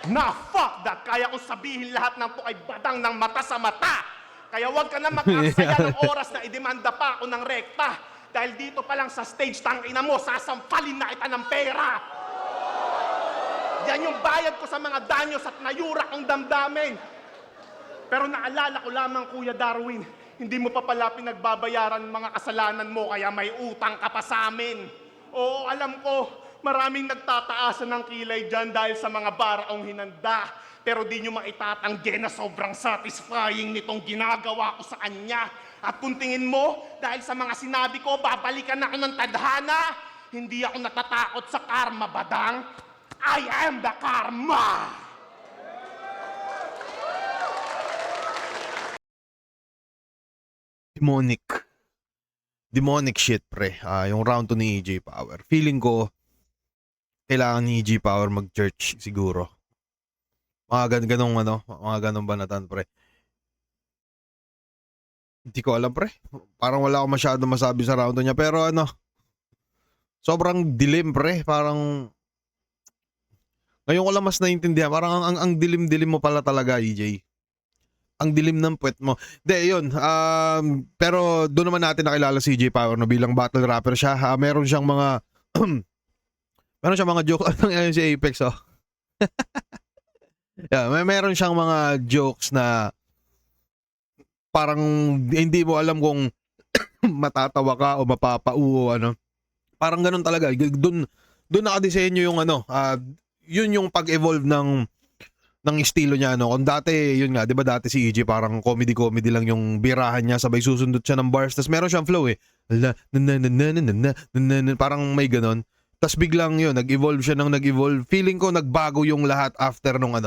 Na fuck that! Kaya kong sabihin lahat ng to kay Badang ng mata sa mata! Kaya huwag ka na mag-aksaya ng oras na idemanda pa ako ng rekta. Dahil dito pa lang sa stage, tangina mo, sasampalin na kita ng pera! Yan yung bayad ko sa mga danyos at nayura kong damdamin. Pero naalala ko lamang, Kuya Darwin, hindi mo pa pala pinagbabayaran mga kasalanan mo kaya may utang ka pa sa amin. Oo, alam ko, maraming nagtataasan ng kilay dyan dahil sa mga baraong hinanda. Pero di nyo maitatanggi na sobrang satisfying nitong ginagawa ko sa kanya. At kung tingin mo, dahil sa mga sinabi ko, babalikan ako ng tadhana, hindi ako natatakot sa karma, Badang. I am the karma! Demonic shit, pre. Yung round 2 ni EJ Power. Feeling ko, kailangan ni EJ Power mag-church siguro. Mga ganong banatan, pre. Hindi ko alam, pre. Parang wala ako masyado masabi sa round 2 niya. Pero sobrang dilim, pre. Parang, ngayon ko lang mas naiintindihan. Parang ang dilim-dilim mo pala talaga, EJ. Ang dilim ng puwet mo. Hindi, yun. Pero doon naman natin nakilala si EJ Power na bilang battle rapper siya. Meron siyang mga joke. Ano ngayon si Apex, oh? Yeah, meron siyang mga jokes na parang hindi mo alam kung matatawa ka o mapapauo, ano. Parang ganun talaga. Doon nakadesenyo yung yun yung pag-evolve ng estilo niya, ano. Kung dati, yun nga, 'di ba dati si EJ parang comedy lang yung birahan niya, sabay susundot siya ng bars. Tapos meron siyang flow parang may ganon. Tapos biglang yun, nag-evolve siya ng nag-evolve. Feeling ko nagbago yung lahat after nung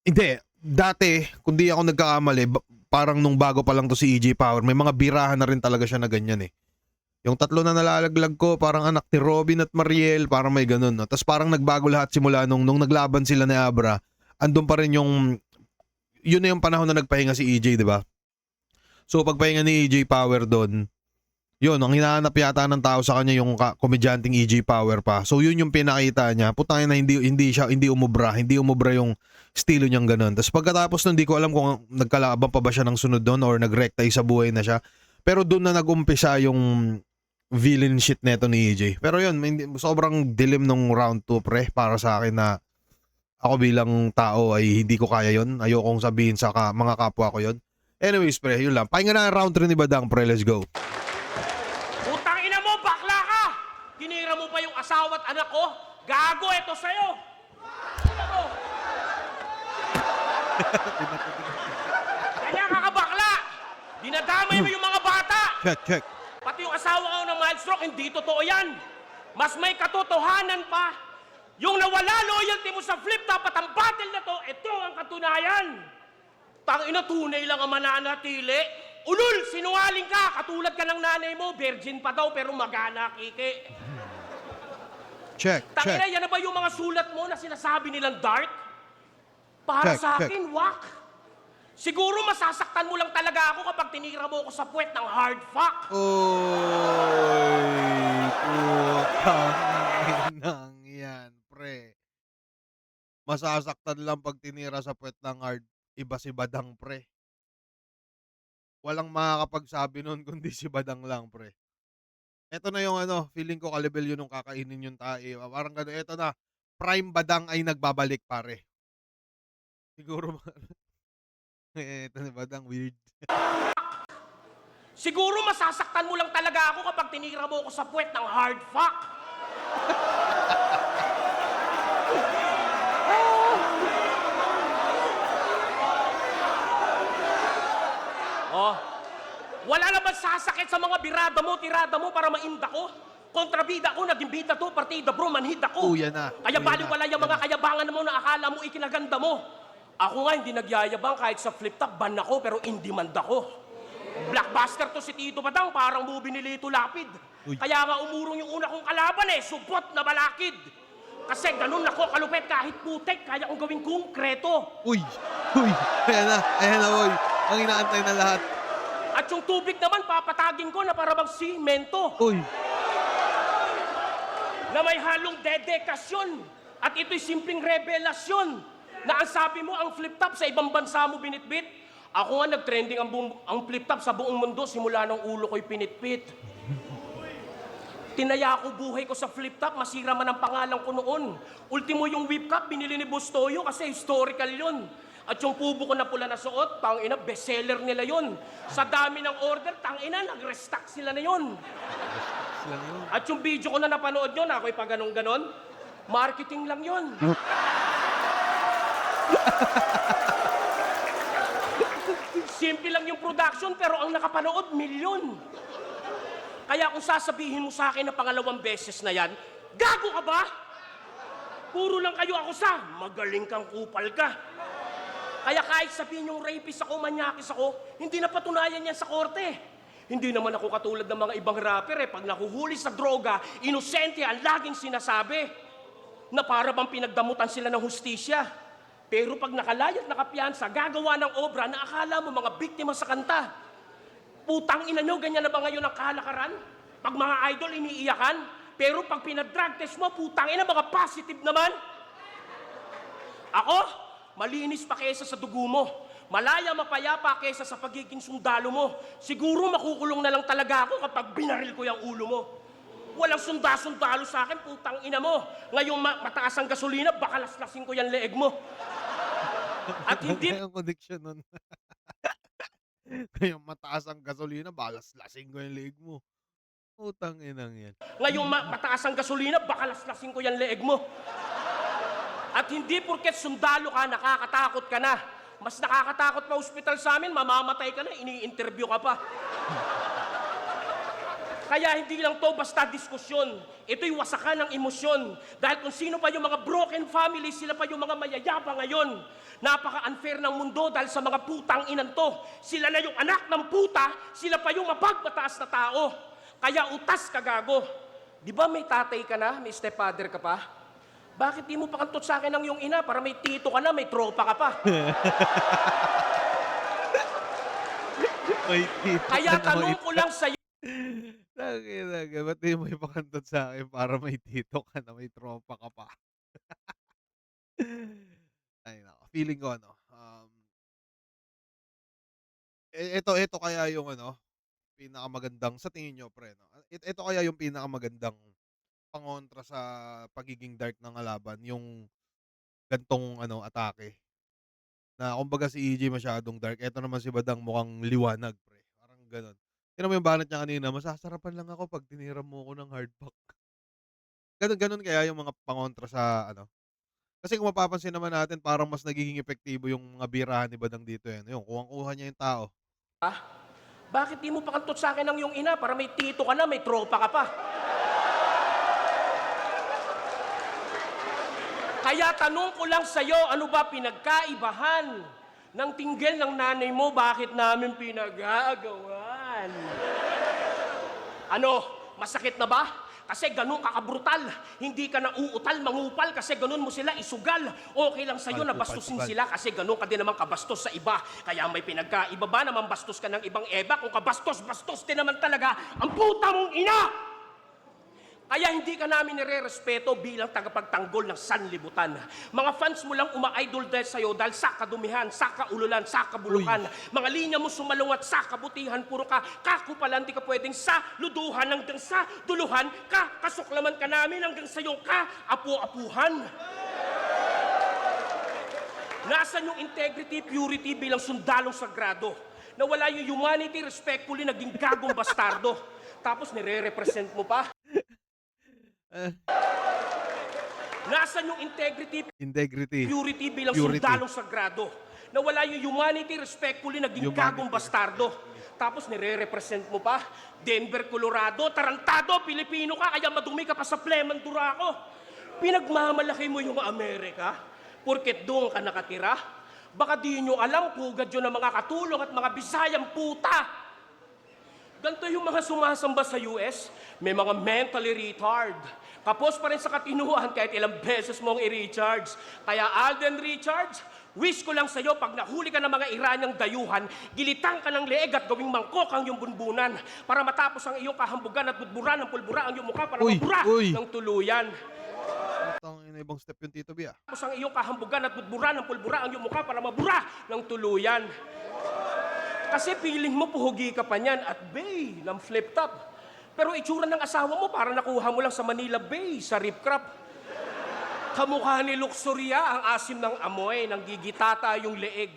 Hindi, dati, kung di ako nagkakamali, parang nung bago pa lang to si EJ Power, may mga birahan na rin talaga siya na ganyan eh. Yung tatlo na nalalaglag ko, parang anak ni Robin at Mariel, parang may ganun. No? Tapos parang nagbago lahat simula nung naglaban sila ni Abra. Andun pa rin yun na yung panahon na nagpahinga si EJ, di ba? So pagpahinga ni EJ Power doon, yun, ang hinahanap yata ng tao sa kanya yung komedyanteng EJ Power pa. So yun yung pinakita niya. Putangin na hindi umubra yung estilo niyang ganun. Tapos pagkatapos nun, hindi ko alam kung nagkalaban pa ba siya ng sunod doon or nagrekta sa buhay na siya. Pero doon na nag-umpisa yung villain shit neto ni EJ. Pero yun, sobrang dilim nung round 2, pre, para sa akin na ako bilang tao ay hindi ko kaya yun. Ayokong sabihin sa mga kapwa ko yun. Anyways, pre, yun lang. Pahinga na round 3 ni Badang, pre, let's go. Putang ina mo, bakla ka! Tinira mo pa yung asawa at anak ko? Gago, eto sa'yo! Ina mo! Kanya ka kabakla! Dinadamay mo yung mga bata! Check. Pati yung asawa ko ng mild stroke, hindi totoo yan. Mas may katotohanan pa. Yung nawala loyalty mo sa flip top at ang battle na to, ito ang katunayan. Tangina, tunay lang ang mananatili. Ulul, sinungaling ka. Katulad ka ng nanay mo, virgin pa daw pero magana, kike. Check. Tangina, yan na ba yung mga sulat mo na sinasabi nilang dark? Para sa akin, wak. Siguro masasaktan mo lang talaga ako kapag tinira mo ako sa puwet ng hard fuck. Oy, putang nang yan, pre. Masasaktan lang pag tinira sa puwet ng hard, iba si Badang, pre. Walang makakapagsabi nun kundi si Badang lang, pre. Ito na yung feeling ko kalibel yun nung kakainin yung tae. Parang gano'n, ito na, prime Badang ay nagbabalik, pare. Siguro ito ni Badang, weird. Siguro masasaktan mo lang talaga ako kapag tinira mo ako sa puwet ng hard fuck. Oh, wala naman sasakit sa mga tirada mo para mainda ko. Kontrabida ko, naging bida to, partida bro, manhid ako. Yan na. Kaya baliwala yung mga kayabangan mo na akala mo ikinaganda mo. Ako nga hindi nagyayabang kahit sa flip top, ban ako pero in demand ako. Blockbuster to si Tito Badang, parang movie ni Lito Lapid. Uy. Kaya nga umurong yung una kong kalaban supot na balakid. Kasi ganun ako kalupit kahit putek, kaya kong gawing konkreto. Uy! Ayan na, boy. Ang inaantay na lahat. At yung tubig naman, papatagin ko na para bang simento. Uy! Na may halong dedikasyon. At ito'y simpleng revelasyon. Na ang sabi mo, ang flip top sa ibang bansa mo binitbit. Ako nga nag-trending ang flip top sa buong mundo simula ng ulo ko'y pinitpit. Tinaya ko buhay ko sa flip top, masira man ang pangalan ko noon. Ultimo yung whip cup, binili ni Boss Toyo kasi historical yun. At yung pubo ko na pula na suot, tangina, bestseller nila yun. Sa dami ng order, tangina, nag-restock sila na yun. At yung video ko na napanood yun, ako'y pa ganon-ganon, marketing lang yun. Simple lang yung production, pero ang nakapanood, milyon. Kaya kung sasabihin mo sa akin na pangalawang beses na yan, gago ka ba? Puro lang kayo ako sa, magaling kang kupal ka. Kaya kahit sabihin yung rapist ako, manyakis ako, hindi na patunayan yan sa korte. Hindi naman ako katulad ng mga ibang rapper pag nahuhuli sa droga, inosente ang laging sinasabi na para bang pinagdamutan sila ng hustisya. Pero pag nakalayat nakapiyansa, gagawa ng obra na akala mo mga biktima sa kanta. Putang ina nyo, ganyan na ba ngayon ang kalakaran? Pag mga idol, iniiyakan. Pero pag pinag-drug test mo, putang ina, mga positive naman. Ako, malinis pa kesa sa dugo mo. Malaya mapayapa kesa sa pagiging sundalo mo. Siguro makukulong na lang talaga ako kapag binaril ko yung ulo mo. Walang sundalo sa akin, putang ina mo. Ngayong mataas ang gasolina, baka laslasin ko yung leeg mo. At hindi Ang connection nun. Kaya mataas ang gasolina, balas lasing ko yung leg mo. Utang inang yan. ngayong mataas ang gasolina, baka laslasin ko yung leeg mo. At hindi porket sundalo ka, nakakatakot ka na. Mas nakakatakot pa ospital sa amin, mamamatay ka na, ini-interview ka pa. Kaya hindi lang to basta diskusyon. Ito'y wasakan ng emosyon. Dahil kung sino pa yung mga broken families, sila pa yung mga mayayabang ngayon. Napaka-unfair ng mundo dahil sa mga putang inan to. Sila na yung anak ng puta, sila pa yung mapagmataas na tao. Kaya utas ka, gago. Di ba may tatay ka na, may stepfather ka pa? Bakit di mo pakantot sa akin ang iyong ina para may tito ka na, may tropa ka pa? May tito Kaya ka na, tanong ko lang sa'yo, Lagi, ba't di mo ipakantot sa akin para may tito ka na, may tropa ka pa? Ay, nako. Feeling ko, ito kaya yung, pinakamagandang, sa tingin nyo, pre, no? Ito kaya yung pinakamagandang pangontra sa pagiging dark ng kalaban, yung gantong, atake. Na, kumbaga si EJ masyadong dark, eto naman si Badang mukhang liwanag, pre. Parang ganon. Tignan mo yung banat niya kanina, masasarapan lang ako pag tiniram mo ko ng hardback. Ganon kaya yung mga pangontra sa, Kasi kung mapapansin naman natin, parang mas nagiging epektibo yung mga birahan ni Badang dito yan. Yung kuhang-kuha niya yung tao. bakit di mo pakantot sa akin ang iyong ina para may tito ka na, may tropa ka pa? Kaya tanong ko lang sa'yo, ano ba pinagkaibahan ng tinggel ng nanay mo, bakit namin pinagagawan? Ano, masakit na ba? Kasi ganun ka kabrutal. Hindi ka na uutal, mangupal kasi ganun mo sila isugal. Okay lang sa'yo na bastusin sila kasi ganun ka din naman kabastos sa iba. Kaya may pinagkaiba ba naman bastos ka ng ibang eba? Kung kabastos din naman talaga ang puta mong ina! Kaya hindi ka namin nire-respeto bilang tagapagtanggol ng sanlibutan. Mga fans mo lang uma-idol dahil sa'yo dahil sa kadumihan, sa kaululan, sa kabulukan. Mga linya mo sumalungat sa kabutihan, puro ka kakupalan, di ka pwedeng sa luduhan hanggang sa duluhan, kasuklaman ka namin hanggang sa iyong kaapu-apuhan. Nasaan yung integrity, purity bilang sundalong sagrado? Nawala yung humanity, respectfully, naging gagong bastardo. Tapos nire-represent mo pa? Nasaan yung integrity, purity bilang sundalong sagrado? Nawala yung humanity, respectfully, naging gagong bastardo. Tapos nire-represent mo pa? Denver, Colorado, tarantado, Pilipino ka, kaya madumi ka pa sa Pleman, Duraco. Pinagmamalaki mo yung Amerika, porket doon ka nakatira. Baka di nyo alam, pugad yun ng mga katulong at mga Bisayang puta. Ganito yung mga sumasamba sa US, may mga mentally retard. Kapos pa rin sa katinuan kahit ilang beses mong i-recharge. Kaya Alden Richards, wish ko lang sa'yo pag nahuli ka ng mga Iranyang dayuhan, gilitang ka ng leeg at gawing mangkok ang iyong bunbunan para matapos ang iyong kahambugan at budbura ng pulbura ang iyong mukha para mabura ng tuluyan. Ang ibang step yung Tito B, ah. Tapos ang iyong kahambugan at budbura ng pulbura ang iyong mukha para mabura ng tuluyan. Kasi feeling mo puhugi ka pa niyan at bay ng flip top. Pero itsura ng asawa mo para nakuha mo lang sa Manila Bay, sa Rip Crab. Kamukha ni Luxuria ang asim ng amoy, nang gigitata yung leeg.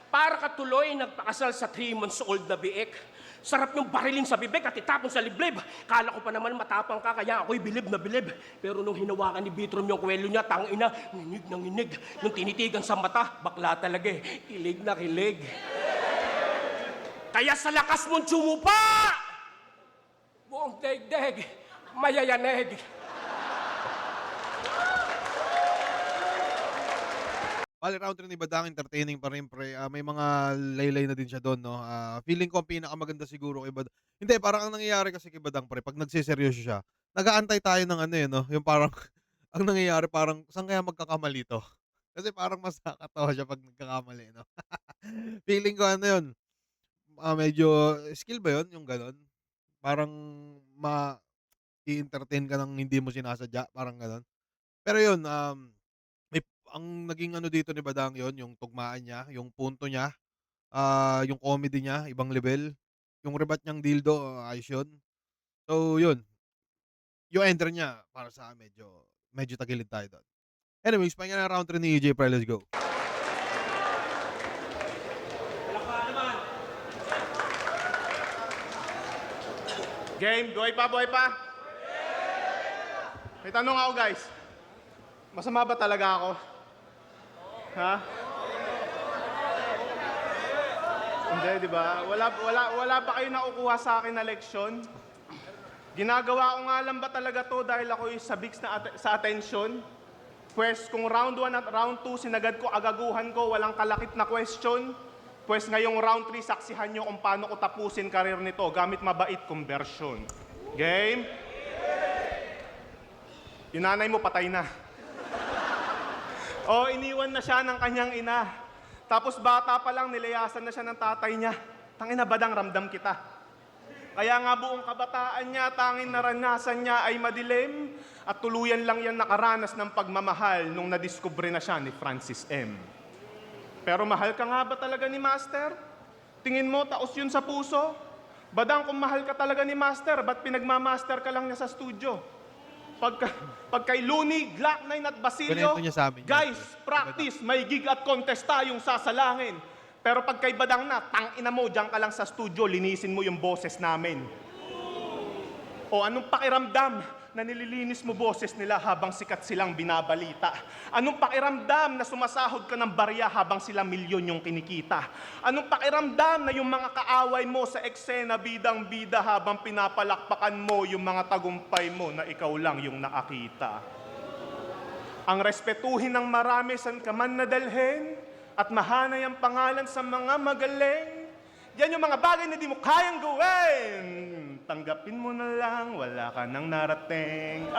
Para katuloy nagpakasal sa 3 months old na biik. Sarap yung barilin sa bibig at itapon sa liblib. Kala ko pa naman matapang ka, kaya ako'y bilib na bilib. Pero nung hinawakan ni Bitrom yung kwelyo niya, tangina, nginig na nginig. Nung tinitigan sa mata, bakla talaga eh. Kilig na kilig. Kaya sa lakas mong tsumupa, buong daigdig, mayayanig. Bali, round 3 ni Badang, entertaining pa rin, pre. May mga laylay na din siya doon, no? Feeling ko ang pinakamaganda siguro kay Badang. Hindi, parang ang nangyayari kasi kay Badang, pre, pag nagsiseryoso siya, nag-aantay tayo ng ano, no? Yung parang, ang nangyayari, parang, saan kaya magkakamali to? Kasi parang mas nakakatawa siya pag nagkakamali, no? Feeling ko, ano yun, medyo, skill ba yun, yung gano'n? Parang, i-entertain ka ng hindi mo sinasadya, parang gano'n. Pero yun, ang naging ano dito ni Badang yon yung tugmaan niya, yung punto niya, yung comedy niya, ibang level. Yung rebat niyang dildo, ayos yun. So, yun. Yung entry niya, para sa akin, medyo tagilid tayo doon. Anyways, pahinga na round 3 ni EJ Pre, let's go. Game, buhay pa, buhay pa. May tanong ako, guys. Masama ba talaga ako? Ha? Hindi, di ba? Wala ba kayo nakukuha sa akin na leksyon? Ginagawa ko nga lang ba talaga to dahil ako sabik sa atensyon? Pues kung round 1 at round 2 sinagad ko, agaguhan ko, walang kalakip na question. Pues ngayong round 3, saksihan nyo kung paano ko tapusin karir nito gamit mabait conversion. Game? Yung nanay mo patay na. O, iniwan na siya ng kanyang ina. Tapos bata pa lang, nilayasan na siya ng tatay niya. Tangina, Badang, ramdam kita. Kaya nga buong kabataan niya, tanging naranasan niya ay madilim at tuluyan lang yan nakaranas ng pagmamahal nung nadiskubre na siya ni Francis M. Pero mahal ka nga ba talaga ni Master? Tingin mo, taos yun sa puso? Badang, kung mahal ka talaga ni Master, ba't pinagmamaster ka lang niya sa studio? Pag kay Looney, Glock 9 at Basilio, Ganito niya sa amin, guys, practice, may gig at contest tayong sasalangin. Pero pag kay Badang na, tangina mo, diyan ka lang sa studio, linisin mo yung boses namin. O anong pakiramdam na nililinis mo boses nila habang sikat silang binabalita? Anong pakiramdam na sumasahod ka ng barya habang sila milyon yung kinikita? Anong pakiramdam na yung mga kaaway mo sa eksena bidang-bida habang pinapalakpakan mo yung mga tagumpay mo na ikaw lang yung nakakita? Ang respetuhin ng marami san ka man nadalhin at mahanay ang pangalan sa mga magaling. Yan yung mga bagay na di mo kayang gawin. Tanggapin mo na lang, wala ka nang narating.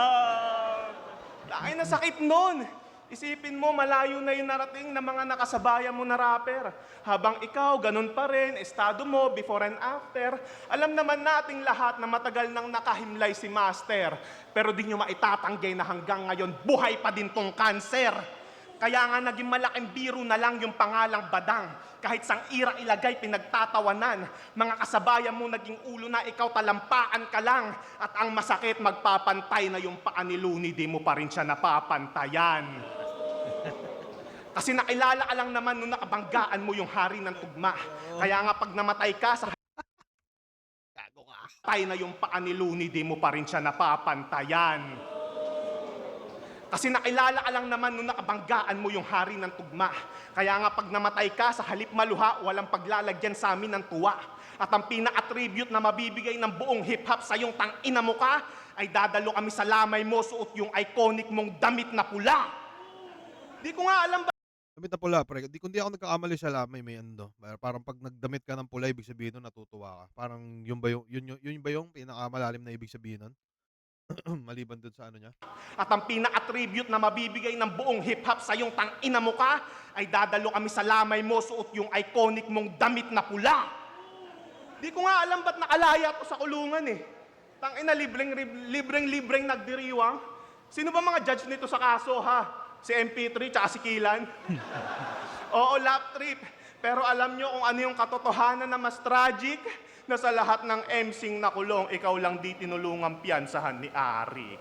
Dahil na sakit nun. Isipin mo, malayo na yung narating ng mga nakasabayan mo na rapper. Habang ikaw, ganun pa rin, estado mo, before and after. Alam naman nating lahat na matagal nang nakahimlay si Master. Pero di nyo maitatanggay na hanggang ngayon, buhay pa din tong cancer. Kaya nga naging malaking biro na lang yung pangalang Badang. Kahit sang ira ilagay, pinagtatawanan. Mga kasabayan mo naging ulo na, ikaw talampaan ka lang. At ang masakit, magpapantay na yung paa ni Looney, di mo pa rin siya napapantayan. Kasi nakilala ka lang naman nung nakabanggaan mo yung hari ng tugma. Kaya nga pag namatay ka, sa tay na yung paa ni Looney, di mo pa rin siya napapantayan. Kasi nakilala ka lang naman nung nakabanggaan mo yung hari ng tugma. Kaya nga pag namatay ka, sa halip maluha, walang paglalagyan sa amin ng tuwa. At ang pinaka-tribute na mabibigay ng buong hip-hop sa yung tang-ina mo ka, ay dadalo kami sa lamay mo, suot yung iconic mong damit na pula. Di ko nga alam ba Damit na pula pre, kung di ako nagkakamali sa Lamay may ano, parang 'pag nagdamit ka ng pula ibig sabihin nun natutuwa ka. Parang yun ba yun ba yung pinakamalalim na ibig sabihin nun? Maliban dun sa ano niya? At ang pinaka-tribute na mabibigay ng buong hip-hop sa iyong tang-ina mo ka, ay dadalo kami sa lamay mo suot yung iconic mong damit na pula. Di ko nga alam ba't nakalaya to sa kulungan eh. Tang-ina, libreng nagdiriwang. Sino ba mga judge nito sa kaso ha? Si MP3 tsaka si Kilan? Oo, lap trip. Pero alam nyo kung ano yung katotohanan na mas tragic? Na sa lahat ng MCing nakulong, ikaw lang di tinulungang piyansahan ni Arik.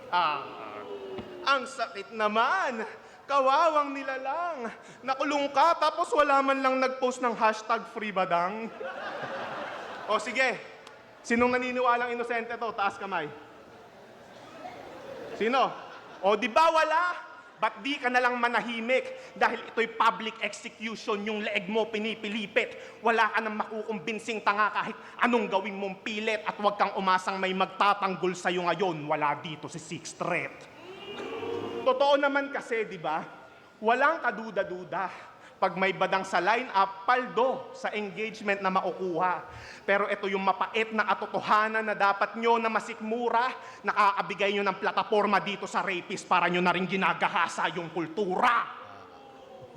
Ang sakit naman. Kawawang nilalang. Nakulong ka tapos wala man lang nag-post ng hashtag #FreeBadang. O sige, sinong naniniwalang inosente to? Taas kamay. Sino? O di ba wala? Ba't di ka nalang manahimik? Dahil ito'y public execution, yung leeg mo pinipilipit. Wala ka nang makukumbinsing tanga kahit anong gawin mong pilit at huwag kang umasang may magtatanggol sa'yo ngayon. Wala dito si Sixth Threat. Totoo naman kasi, di ba? Walang kaduda-duda. Pag may badang sa line-up, paldo sa engagement na makukuha. Pero ito yung mapait na katotohanan na dapat nyo na masikmura, nakakabigay nyo ng plataforma dito sa rapist para nyo na rin ginagahasa yung kultura.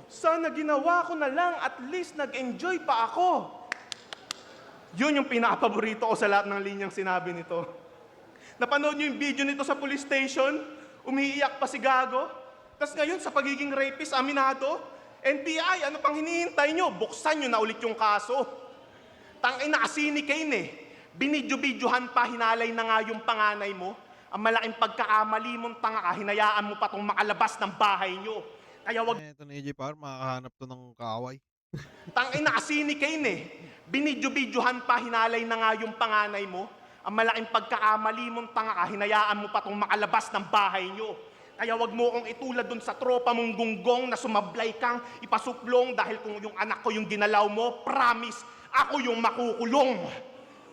Sana ginawa ko na lang, at least nag-enjoy pa ako. Yun yung pinakapaborito ko sa lahat ng linyang sinabi nito. Napanood nyo yung video nito sa police station? Umiiyak pa si Gago? Tapos ngayon sa pagiging rapist, aminado? NBI, ano pang hinihintay nyo? Buksan nyo na ulit yung kaso. Tangina kasi ni Kane eh. Binidyo-bidyohan pa, hinalay na nga yung panganay mo. Ang malaking pagkaamali mong tanga ka, hinayaan mo pa tong makalabas ng bahay nyo. Kaya wag Ito na AJ Power, makakahanap to ng kaaway. tangina kasi ni Kane eh. Binidyo-bidyohan pa, hinalay na nga yung panganay mo. Ang malaking pagkaamali mong tanga ka, hinayaan mo pa tong makalabas ng bahay nyo. Kaya wag mo kong itulad dun sa tropa mong gunggong na sumablay kang ipasuplong dahil kung yung anak ko yung ginalaw mo, promise, ako yung makukulong.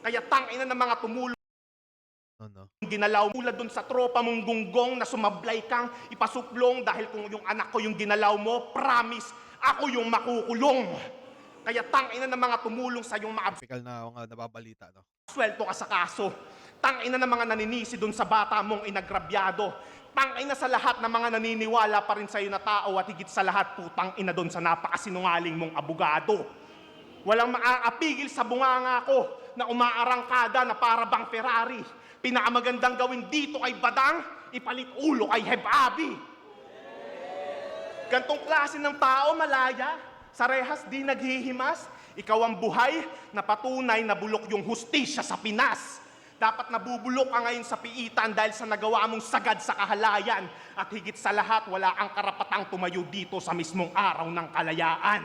Kaya tangina ng mga tumulong Ano? ginalaw tulad dun sa tropa mong gunggong na sumablay kang ipasuplong dahil kung yung anak ko yung ginalaw mo, promise, ako yung makukulong. Kaya tangina ng mga tumulong sa yung Typical na mga nababalita, no? sweldo ka sa kaso. Tangina ng mga naninisi dun sa bata mong inagrabyado. Tangina sa lahat ng mga naniniwala pa rin sa'yo na tao at higit sa lahat putang ina dun sa napakasinungaling mong abogado. Walang makakapigil sa bunganga ko na umaarangkada na para bang Ferrari. Pinakamagandang gawin dito kay Badang, ipalit ulo kay Hebabi. Gantong klase ng tao malaya, sa rehas di naghihimas. Ikaw ang buhay na patunay na bulok yung hustisya sa Pinas. Dapat nabubulok ka ngayon sa piitan dahil sa nagawa mong sagad sa kahalayan. At higit sa lahat, wala kang karapatang tumayo dito sa mismong araw ng kalayaan.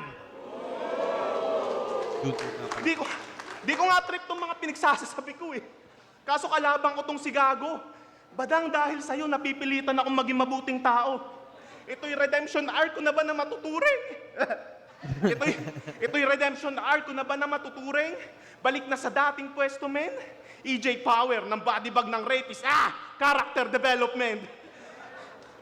Di ko nga trip tong mga pinagsasabi ko eh. Kaso kalabang ko tong si Gago. Badang dahil sa'yo napipilitan akong maging mabuting tao. Ito'y redemption arc ko na ba na matuturing? Ito'y redemption arc ko na ba na matuturing? Balik na sa dating pwesto, men. EJ Power ng bodybag ng rapist. Character development.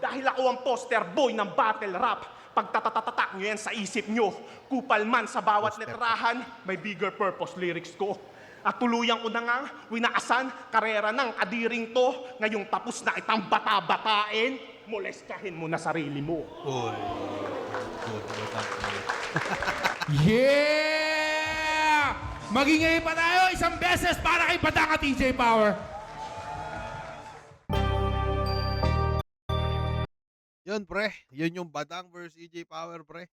Dahil ako ang poster boy ng battle rap. Pagtatatatak nyo yan sa isip nyo. Kupal man sa bawat letrahan, may bigger purpose lyrics ko. At tuluyang ko na nga, winakasan, karera ng kadiring to. Ngayong tapos na itang bata-batain, molestahin mo na sarili mo. Uy. Yeah! Magingay pa tayo isang beses para kay Badang at TJ Power. Yun pre, yun yung Badang versus EJ Power pre.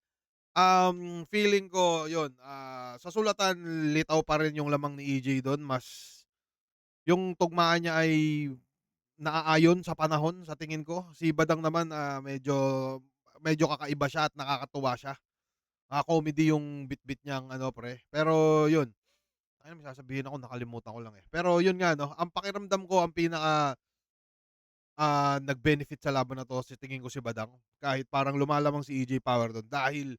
Feeling ko yun, sa sulatan litaw pa rin yung lamang ni EJ doon, mas yung tugmaan niya ay naaayon sa panahon sa tingin ko. Si Badang naman medyo kakaiba siya at nakakatuwa siya. Comedy yung bit-bit niyang ano pre. Pero yun, ano may sasabihin ako, nakalimutan ko lang eh. Pero yun nga no, ang pakiramdam ko ang pinaka nag-benefit sa laban na to si tingin ko si Badang. Kahit parang lumalamang si EJ Power doon dahil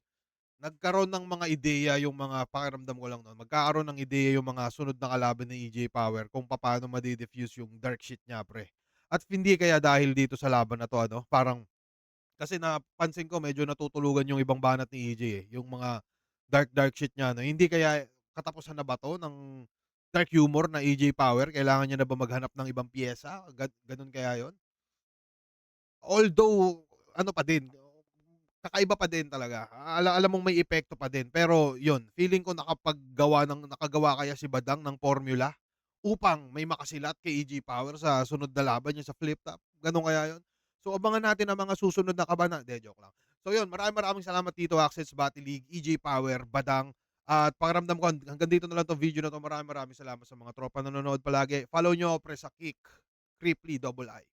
nagkaroon ng mga ideya yung mga pakiramdam ko lang noon. Magkakaroon ng ideya yung mga sunod na kalaban ni EJ Power kung paano ma-diffuse yung dark shit niya pre. At hindi kaya dahil dito sa laban na to ano, parang Kasi napansin ko medyo natutulugan yung ibang banat ni EJ eh. Yung mga dark shit niya. No? Hindi kaya katapusan na ba to ng dark humor na EJ Power? Kailangan niya na ba maghanap ng ibang piyesa? Ganun kaya yon. Although, ano pa din, kakaiba pa din talaga. Alam mong may epekto pa din. Pero yun, feeling ko nakagawa kaya si Badang ng formula upang may makasilat kay EJ Power sa sunod na laban niya sa flip top. Ganun kaya yun. So abangan natin ang mga susunod na kabana. De, joke lang. So yun, maraming salamat dito Access Battle League, EJ Power, Badang. At pakiramdam ko hanggang dito na lang tong video na to. Maraming salamat sa mga tropa na nanonood palagi. Follow nyo pre sa Kick, Cripply, Double I.